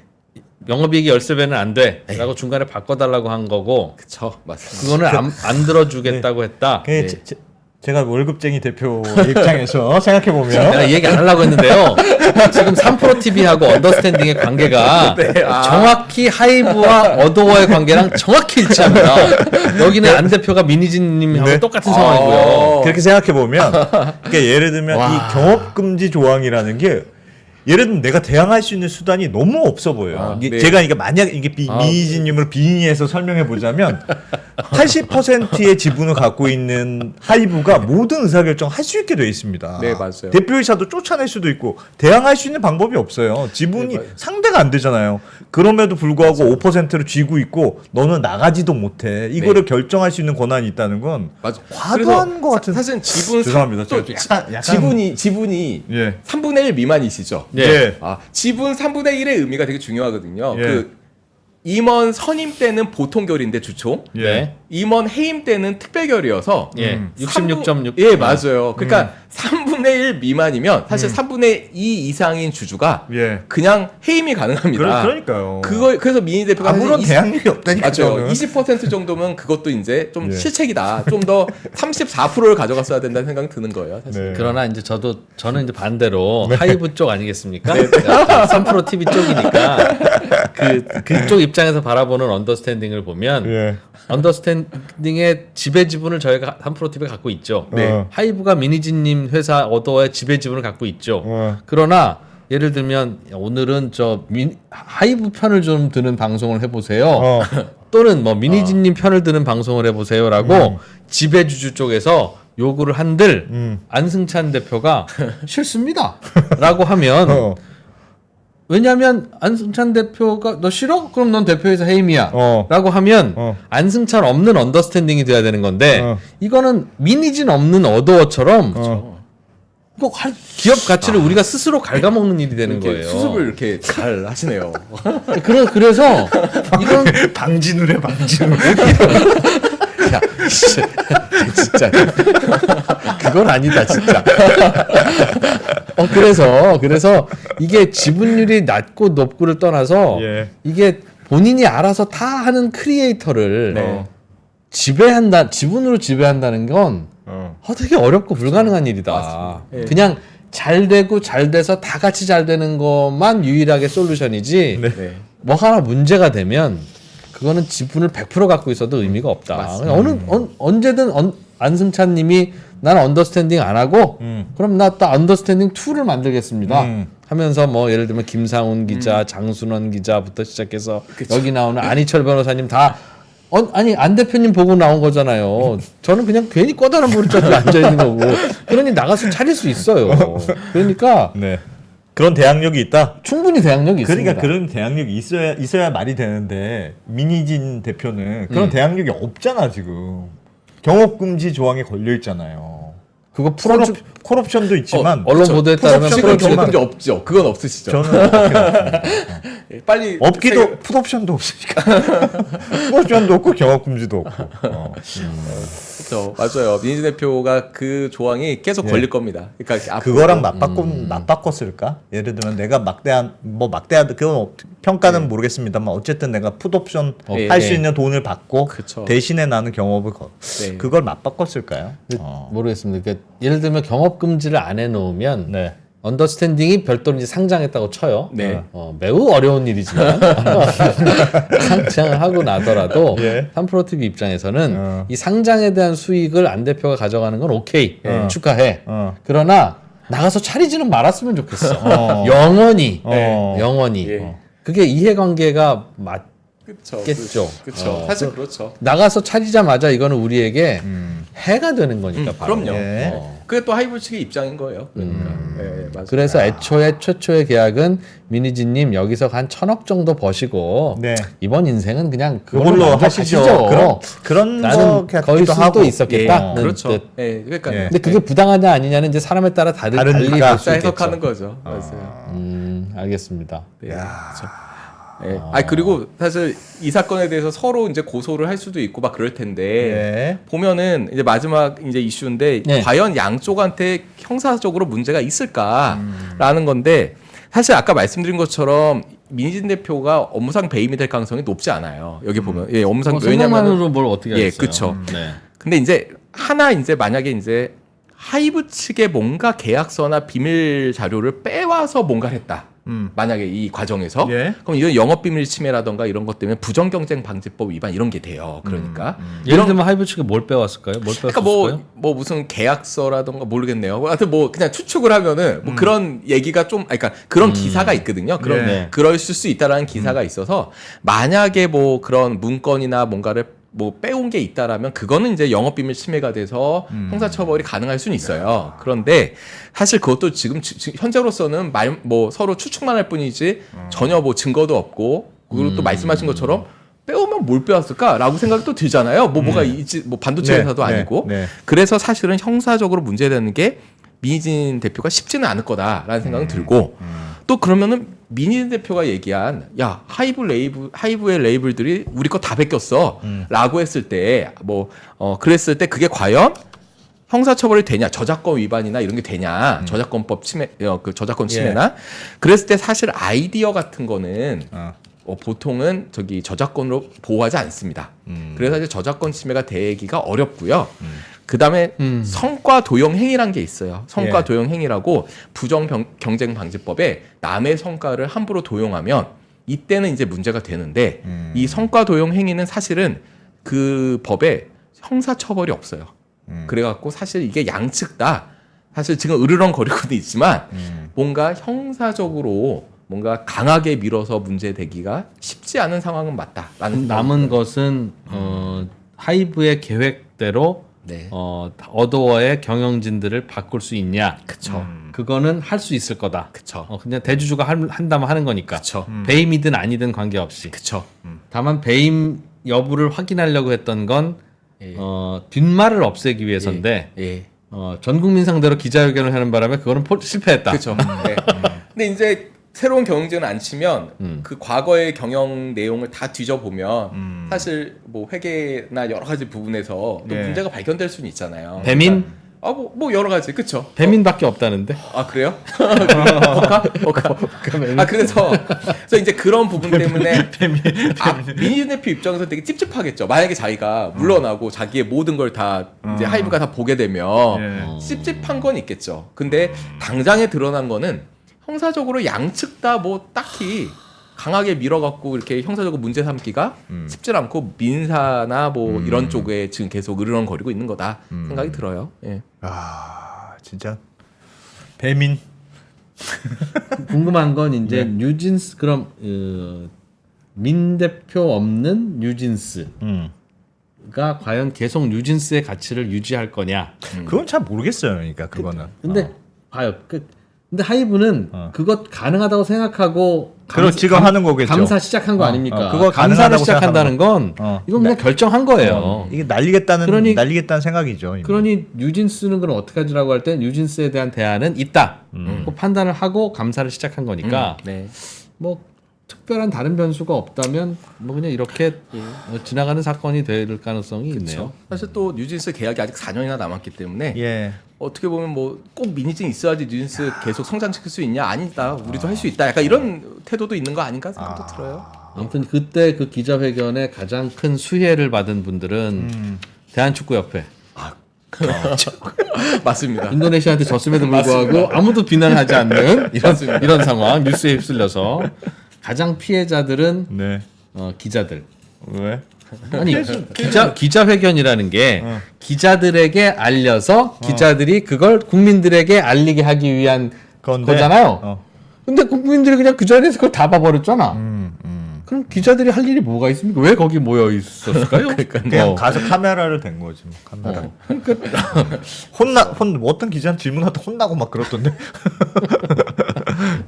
영업이익이 13배는 안 돼라고 중간에 바꿔달라고 한 거고 그쵸, 맞습니다. 그거는 안 들어주겠다고 했다. 그 제가 월급쟁이 대표 입장에서 생각해 보면 내가 이 얘기 안 하려고 했는데요. 지금 3프로 TV하고 언더스탠딩의 관계가 정확히 하이브와 어도어의 관계랑 정확히 일치합니다. 여기는 안 대표가 민희진님하고 네. 똑같은 상황이고요. 그렇게 생각해 보면 그러니까 예를 들면 이 경업 금지 조항이라는 게 예를 들면 내가 대항할 수 있는 수단이 너무 없어 보여요. 네. 제가 이게 만약 이게 민희진님을 빙의해서 설명해 보자면 80%의 지분을 갖고 있는 하이브가 모든 의사결정 할 수 있게 돼 있습니다. 네, 맞아요. 대표이사도 쫓아낼 수도 있고 대항할 수 있는 방법이 없어요. 지분이 상대가 안 되잖아요. 그럼에도 불구하고 5%를 쥐고 있고 너는 나가지도 못해. 이거를 결정할 수 있는 권한이 있다는 건 맞아. 과도한 것 같은. 사실 지분 죄송합니다. 또 약간 지분이 예. 3분의 1 미만이시죠. 예. 지분 3분의 1의 의미가 되게 중요하거든요. 예. 그 임원 선임 때는 보통 결인데 주총. 네. 임원 해임 때는 특별 결이어서 예. 66.6. 예, 맞아요. 그러니까 3분의 1 미만이면 사실 3분의 2 이상인 주주가 예. 그냥 해임이 가능합니다. 그러니까요. 그래서 민희 대표가 아무런 사실 대항력이 없다니까. 맞죠. 20% 정도면 그것도 이제 좀 예. 실책이다. 좀 더 34%를 가져갔어야 된다는 생각이 드는 거예요. 사실. 네. 그러나 이제 저는 이제 반대로 하이브 쪽 아니겠습니까? 3프로 TV 쪽이니까 그쪽 입장에서 바라보는 언더스탠딩을 보면 예. 언더스탠딩의 지배 지분을 저희가 3프로 TV가 갖고 있죠. 네. 하이브가 민희진님 회사 어도어의 지배 지분을 갖고 있죠. 그러나 예를 들면 오늘은 하이브 편을 좀 드는 방송을 해보세요. 또는 뭐 민희진님 편을 드는 방송을 해보세요라고 지배주주 쪽에서 요구를 한들 안승찬 대표가 싫습니다라고 하면 왜냐하면 안승찬 대표가 너 싫어? 그럼 넌 대표회사 해임이야 라고 하면 안승찬 없는 언더스탠딩이 돼야 되는 건데 이거는 민희진 없는 어도어처럼 기업 가치를 우리가 스스로 갉아먹는 일이 되는 이렇게 거예요. 수습을 이렇게 잘 하시네요. 그래서 이런 방진을 해 방진을. 야, 진짜 그건 아니다 진짜. 그래서 이게 지분율이 낮고 높고를 떠나서 예. 이게 본인이 알아서 다 하는 크리에이터를 네. 지분으로 지배한다는 건 되게 어렵고 불가능한 일이다. 맞습니다. 예. 그냥 잘 되고 잘 돼서 다 같이 잘 되는 것만 유일하게 솔루션이지. 네. 뭐 하나 문제가 되면 그거는 지분을 100% 갖고 있어도 의미가 없다. 맞습니다. 언제든 안승찬님이 난 언더스탠딩 안 하고 그럼 나 또 언더스탠딩 2를 만들겠습니다. 하면서 뭐 예를 들면 김상훈 기자, 장순원 기자부터 시작해서 여기 나오는 안희철 변호사님 다 아니 안 대표님 보고 나온 거잖아요. 저는 그냥 괜히 꺼다란 머리자리에 앉아 있는 거고. 그러니 나가서 차릴 수 있어요. 그러니까 네. 그런 대항력이 있다. 충분히 대항력이 있습니다. 그러니까 그런 대항력이 있어야 말이 되는데 민희진 대표는 그런 대항력이 없잖아 지금. 경업금지 조항에 걸려 있잖아요. 그거 콜옵션도 있지만 언론 보도에 따르면 지금 프로옵션 경험이 없죠. 그건 없으시죠. 저는 없긴 없습니다. 빨리 없기도 풋옵션도 없으니까. 풋옵션도 없고 경업금지도 없고. 그렇죠. 맞아요. 민희진 대표가 그 조항이 계속 걸릴 겁니다. 그러니까 그거랑 맞바꿨을까? 예를 들면 내가 막대한 그건 평가는 모르겠습니다만 어쨌든 내가 풋옵션 네, 할 수 네. 있는 돈을 받고 그쵸. 대신에 나는 경업을 네. 그걸 맞바꿨을까요? 모르겠습니다. 그러니까 예를 들면 경업 금지를 안 해놓으면 네. 언더스탠딩이 별도로 이제 상장했다고 쳐요. 네. 매우 어려운 일이지만 상장을 하고 나더라도 예. 삼프로TV 입장에서는 이 상장에 대한 수익을 안 대표가 가져가는 건 오케이 축하해. 그러나 나가서 차리지는 말았으면 좋겠어. 영원히 영원히 예. 그게 이해관계가 그렇죠. 맞겠죠. 그렇죠. 사실 그렇죠. 나가서 차리자마자 이거는 우리에게 해가 되는 거니까 바로. 그럼요. 예. 그게 또 하이브 측의 입장인 거예요. 그러니까. 예, 맞아요. 그래서 최초의 계약은 민희진님 여기서 한 1,000억 정도 버시고 네. 이번 인생은 그냥 그걸로 그걸로 하시죠. 하시죠. 그런 나는 거 거일 수도 하고. 있었겠다. 예, 그렇죠. 네. 예, 그러니까 예. 근데 그게 부당하냐 아니냐는 이제 사람에 따라 달리 다르니까. 볼수 각자 있겠죠. 해석하는 거죠. 맞아요. 알겠습니다. 네, 그렇죠. 예. 그리고 사실 이 사건에 대해서 서로 이제 고소를 할 수도 있고 막 그럴 텐데 네. 보면은 이제 마지막 이제 이슈인데 네. 과연 양쪽한테 형사적으로 문제가 있을까라는 건데 사실 아까 말씀드린 것처럼 민희진 대표가 업무상 배임이 될 가능성이 높지 않아요. 여기 보면 예, 업무상 생각만으로 뭘 어떻게 하겠어요? 예, 그쵸. 네. 근데 이제 만약에 이제 하이브 측에 뭔가 계약서나 비밀 자료를 빼와서 뭔가를 했다. 만약에 이 과정에서 예. 그럼 이건 영업비밀 침해라던가 이런 것 때문에 부정경쟁방지법 위반 이런 게 돼요. 그러니까 예를 들면 하이브 측에 뭘 빼왔을까요? 뭘 빼왔을까요? 그러니까 뭐 무슨 계약서라던가 모르겠네요. 하여튼 뭐 그냥 추측을 하면은 뭐 그런 얘기가 좀 그러니까 그런 기사가 있거든요. 그런 네. 그럴 수 있다라는 기사가 있어서 만약에 뭐 그런 문건이나 뭔가를 뭐 빼온 게 있다라면 그거는 이제 영업비밀 침해가 돼서 형사처벌이 가능할 수는 있어요. 그런데 사실 그것도 지금 현재로서는 뭐 서로 추측만 할 뿐이지 전혀 뭐 증거도 없고 그리고 또 말씀하신 것처럼 빼오면 뭘 빼왔을까라고 생각이 또 들잖아요. 뭐가 있지 뭐 반도체 네, 회사도 네, 아니고 네. 그래서 사실은 형사적으로 문제되는 게 민희진 대표가 쉽지는 않을 거다라는 생각은 들고 또 그러면은 민희진 대표가 얘기한 야 하이브의 레이블들이 우리 거 다 베꼈어라고 했을 때 뭐 그랬을 때 그게 과연 형사처벌이 되냐 저작권 위반이나 이런 게 되냐 저작권법 침해 그 저작권 침해나 그랬을 때 사실 아이디어 같은 거는 보통은 저작권으로 보호하지 않습니다. 그래서 이제 저작권 침해가 되기가 어렵고요. 그 다음에 성과 도용 행위란 게 있어요. 성과 예. 도용 행위라고 부정 경쟁 방지법에 남의 성과를 함부로 도용하면 이때는 이제 문제가 되는데 이 성과 도용 행위는 사실은 그 법에 형사 처벌이 없어요. 그래갖고 사실 이게 양측 다 사실 지금 으르렁거리고는 있지만 뭔가 형사적으로 뭔가 강하게 밀어서 문제되기가 쉽지 않은 상황은 맞다라는 남은 것은 하이브의 계획대로 네. 어도어의 경영진들을 바꿀 수 있냐? 그쵸. 그거는 할 수 있을 거다. 그쵸. 그냥 대주주가 한다면 하는 거니까. 그쵸. 배임이든 아니든 관계없이. 그쵸. 다만 배임 여부를 확인하려고 했던 건 예. 뒷말을 없애기 위해서인데 예. 전 국민 상대로 기자회견을 하는 바람에 그거는 실패했다. 그렇죠. 네. 근데 이제 새로운 경영진을 안 치면 그 과거의 경영 내용을 다 뒤져보면 사실 뭐 회계나 여러 가지 부분에서 또 예. 문제가 발견될 수는 있잖아요. 배민? 뭐 여러 가지 그쵸. 배민밖에 없다는데. 아 그래요? 그래서 이제 그런 부분 때문에 민희진 대표 입장에서 되게 찝찝하겠죠. 만약에 자기가 물러나고 자기의 모든 걸 다 이제 하이브가 다 보게 되면 예. 찝찝한 건 있겠죠. 근데 당장에 드러난 거는 형사적으로 양측 다 뭐 딱히 강하게 밀어갖고 이렇게 형사적으로 문제 삼기가 쉽지 않고 민사나 뭐 이런 쪽에 지금 계속 으르렁거리고 있는 거다 생각이 들어요. 예. 아 진짜 배민. 궁금한 건 이제 뉴진스 그럼 민 대표 없는 뉴진스가 과연 계속 뉴진스의 가치를 유지할 거냐? 그건 잘 모르겠어요. 그러니까 그거는. 근데 봐요. 근데 하이브는 그것 가능하다고 생각하고 그럼 지금 하는 거겠죠. 감사 시작한 거 아닙니까? 그거 감사를 가능하다고 시작한다는 건 이건 그냥 결정한 거예요. 이게 날리겠다는 생각이죠. 이미. 그러니 뉴진스는 그럼 어떻게 하지라고 할 때 뉴진스에 대한 대안은 있다. 그 판단을 하고 감사를 시작한 거니까 네. 뭐 특별한 다른 변수가 없다면 뭐 그냥 이렇게 지나가는 사건이 될 가능성이 있네요. 사실 또 뉴진스 계약이 아직 4년이나 남았기 때문에 예. 어떻게 보면 뭐 꼭 민희진 있어야지 뉴진스 계속 성장시킬 수 있냐 아니다 우리도 할 수 있다 약간 이런 태도도 있는 거 아닌가 생각도 들어요. 아무튼 그때 그 기자회견에 가장 큰 수혜를 받은 분들은 대한축구협회. 맞습니다. 인도네시아한테 졌음에도 불구하고 아무도 비난하지 않는 이런 상황 뉴스에 휩쓸려서 가장 피해자들은 네. 기자들. 왜? 아니 기자회견이라는 게 기자들에게 알려서 기자들이 그걸 국민들에게 알리게 하기 위한 거잖아요. 근데 국민들이 그냥 그 자리에서 그걸 다 봐버렸잖아. 그럼 기자들이 할 일이 뭐가 있습니까? 왜 거기 모여 있었을까요? 그냥 가서 카메라를 댄 거지. 뭐. 카메라. 어떤 기자는 질문하다 혼나고 막 그렇던데.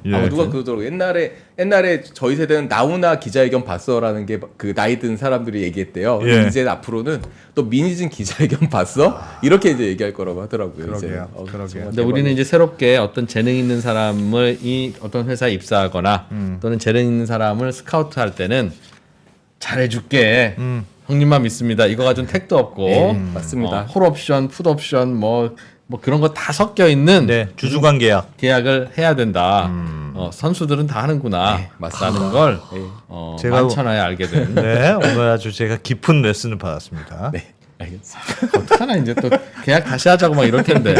예. 누가 그러더라고. 옛날에 저희 세대는 나훈아 기자회견 봤어라는 게 그 나이 든 사람들이 얘기했대요. 예. 이제 앞으로는 또 민희진 기자회견 봤어? 이렇게 이제 얘기할 거라고 하더라고요. 그러게요. 이제. 그러게요. 근데 우리는 이제 새롭게 어떤 재능 있는 사람을 이 어떤 회사에 입사하거나 또는 재능 있는 사람을 스카우트할 때는 잘해줄게. 형님만 믿습니다. 이거 가지고는 택도 없고 맞습니다. 홀 옵션, 풋 옵션 뭐 그런 거 다 섞여 있는 네. 주주간 계약. 계약을 해야 된다. 선수들은 다 하는구나. 라는 걸 제가 만천하에 알게 된. 네. 오늘 아주 제가 깊은 레슨을 받았습니다. 네. 알겠습니다. 어떡하나 이제 또 계약 다시 하자고 막 이럴 텐데.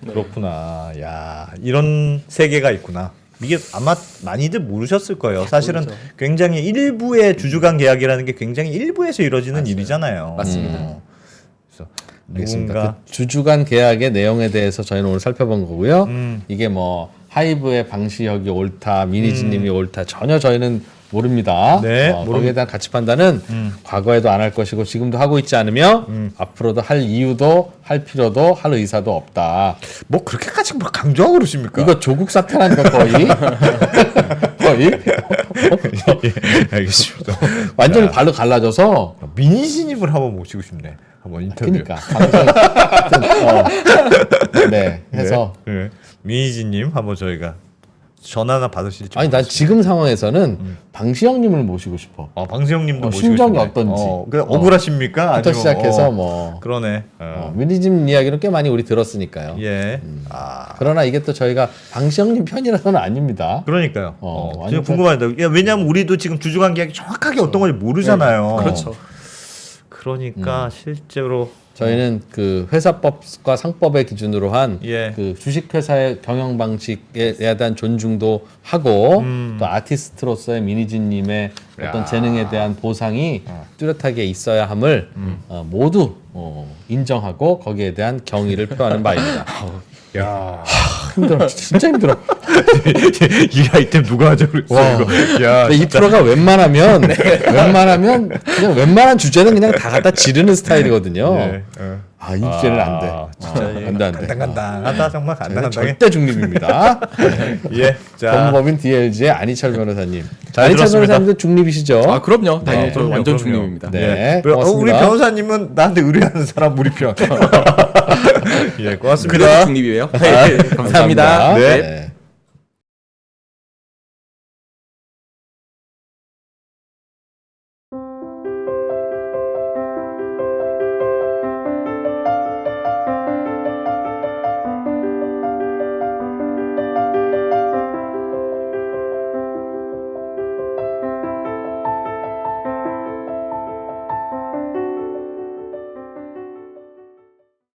그렇구나. 야, 이런 세계가 있구나. 이게 아마 많이들 모르셨을 거예요. 사실은 굉장히 일부의 주주간 계약이라는 게 굉장히 일부에서 이루어지는 일이잖아요. 맞습니다. 그래서 알겠습니다. 누군가 그 주주간 계약의 내용에 대해서 저희는 오늘 살펴본 거고요. 이게 뭐 하이브의 방시혁이 옳다, 미니지님이 옳다 전혀 저희는 모릅니다. 네, 거기에 대한 가치 판단은 과거에도 안 할 것이고 지금도 하고 있지 않으며 앞으로도 할 이유도 할 필요도 할 의사도 없다. 뭐 그렇게까지 뭐 강조하고 그러십니까? 이거 조국 사태라니까 거의 거의 예, 알겠습니다. 완전히 발로 갈라져서 민희진님을 한번 모시고 싶네. 한번 인터뷰. 그러니까 네 해서 네. 민희진님 한번 저희가 전화나 받으실지. 아니 난 지금 상황에서는 방시혁님을 모시고 싶어. 방시영님도 모시고 심정이 싶네. 어떤지. 그래 억울하십니까? 부터 아니면, 시작해서 뭐 그러네. 미니즘 이야기는 꽤 많이 우리 들었으니까요. 예. 그러나 이게 또 저희가 방시혁님 편이라서는 아닙니다. 그러니까요. 완전 진짜 궁금합니다. 야, 왜냐하면 우리도 지금 주주관 계약이 정확하게 어떤 건지 모르잖아요. 그렇죠. 그러니까 실제로 저희는 그 회사법과 상법의 기준으로 한 예. 그 주식회사의 경영 방식에 대한 존중도 하고 또 아티스트로서의 미니진님의 어떤 재능에 대한 보상이 뚜렷하게 있어야 함을 모두 인정하고 거기에 대한 경의를 표하는 바입니다. 야 힘들어, 진짜 힘들어. 이 아이템 누가 하자고 그랬어 와. 이거. 야, 근데 이 프로가 웬만하면 그냥 웬만한 주제는 그냥 다 갖다 지르는 스타일이거든요. 예, 아, 이 주제는 안 돼. 진짜 안 돼, 안 돼. 간당간당하다 정말 저희는 간당간당해. 절대 중립입니다. 예, 자, 법무법인 DLG의 안희철 변호사님. 잘 안희철 들었습니다. 변호사님도 중립이시죠? 아 그럼요. 당연히 저 그럼요, 완전 그럼요. 중립입니다. 네, 우리 고맙습니다. 변호사님은 나한테 의뢰하는 사람 우리 편. 예, 고맙습니다. 그래도 중립이에요. 네, 감사합니다. 감사합니다. 네. 네.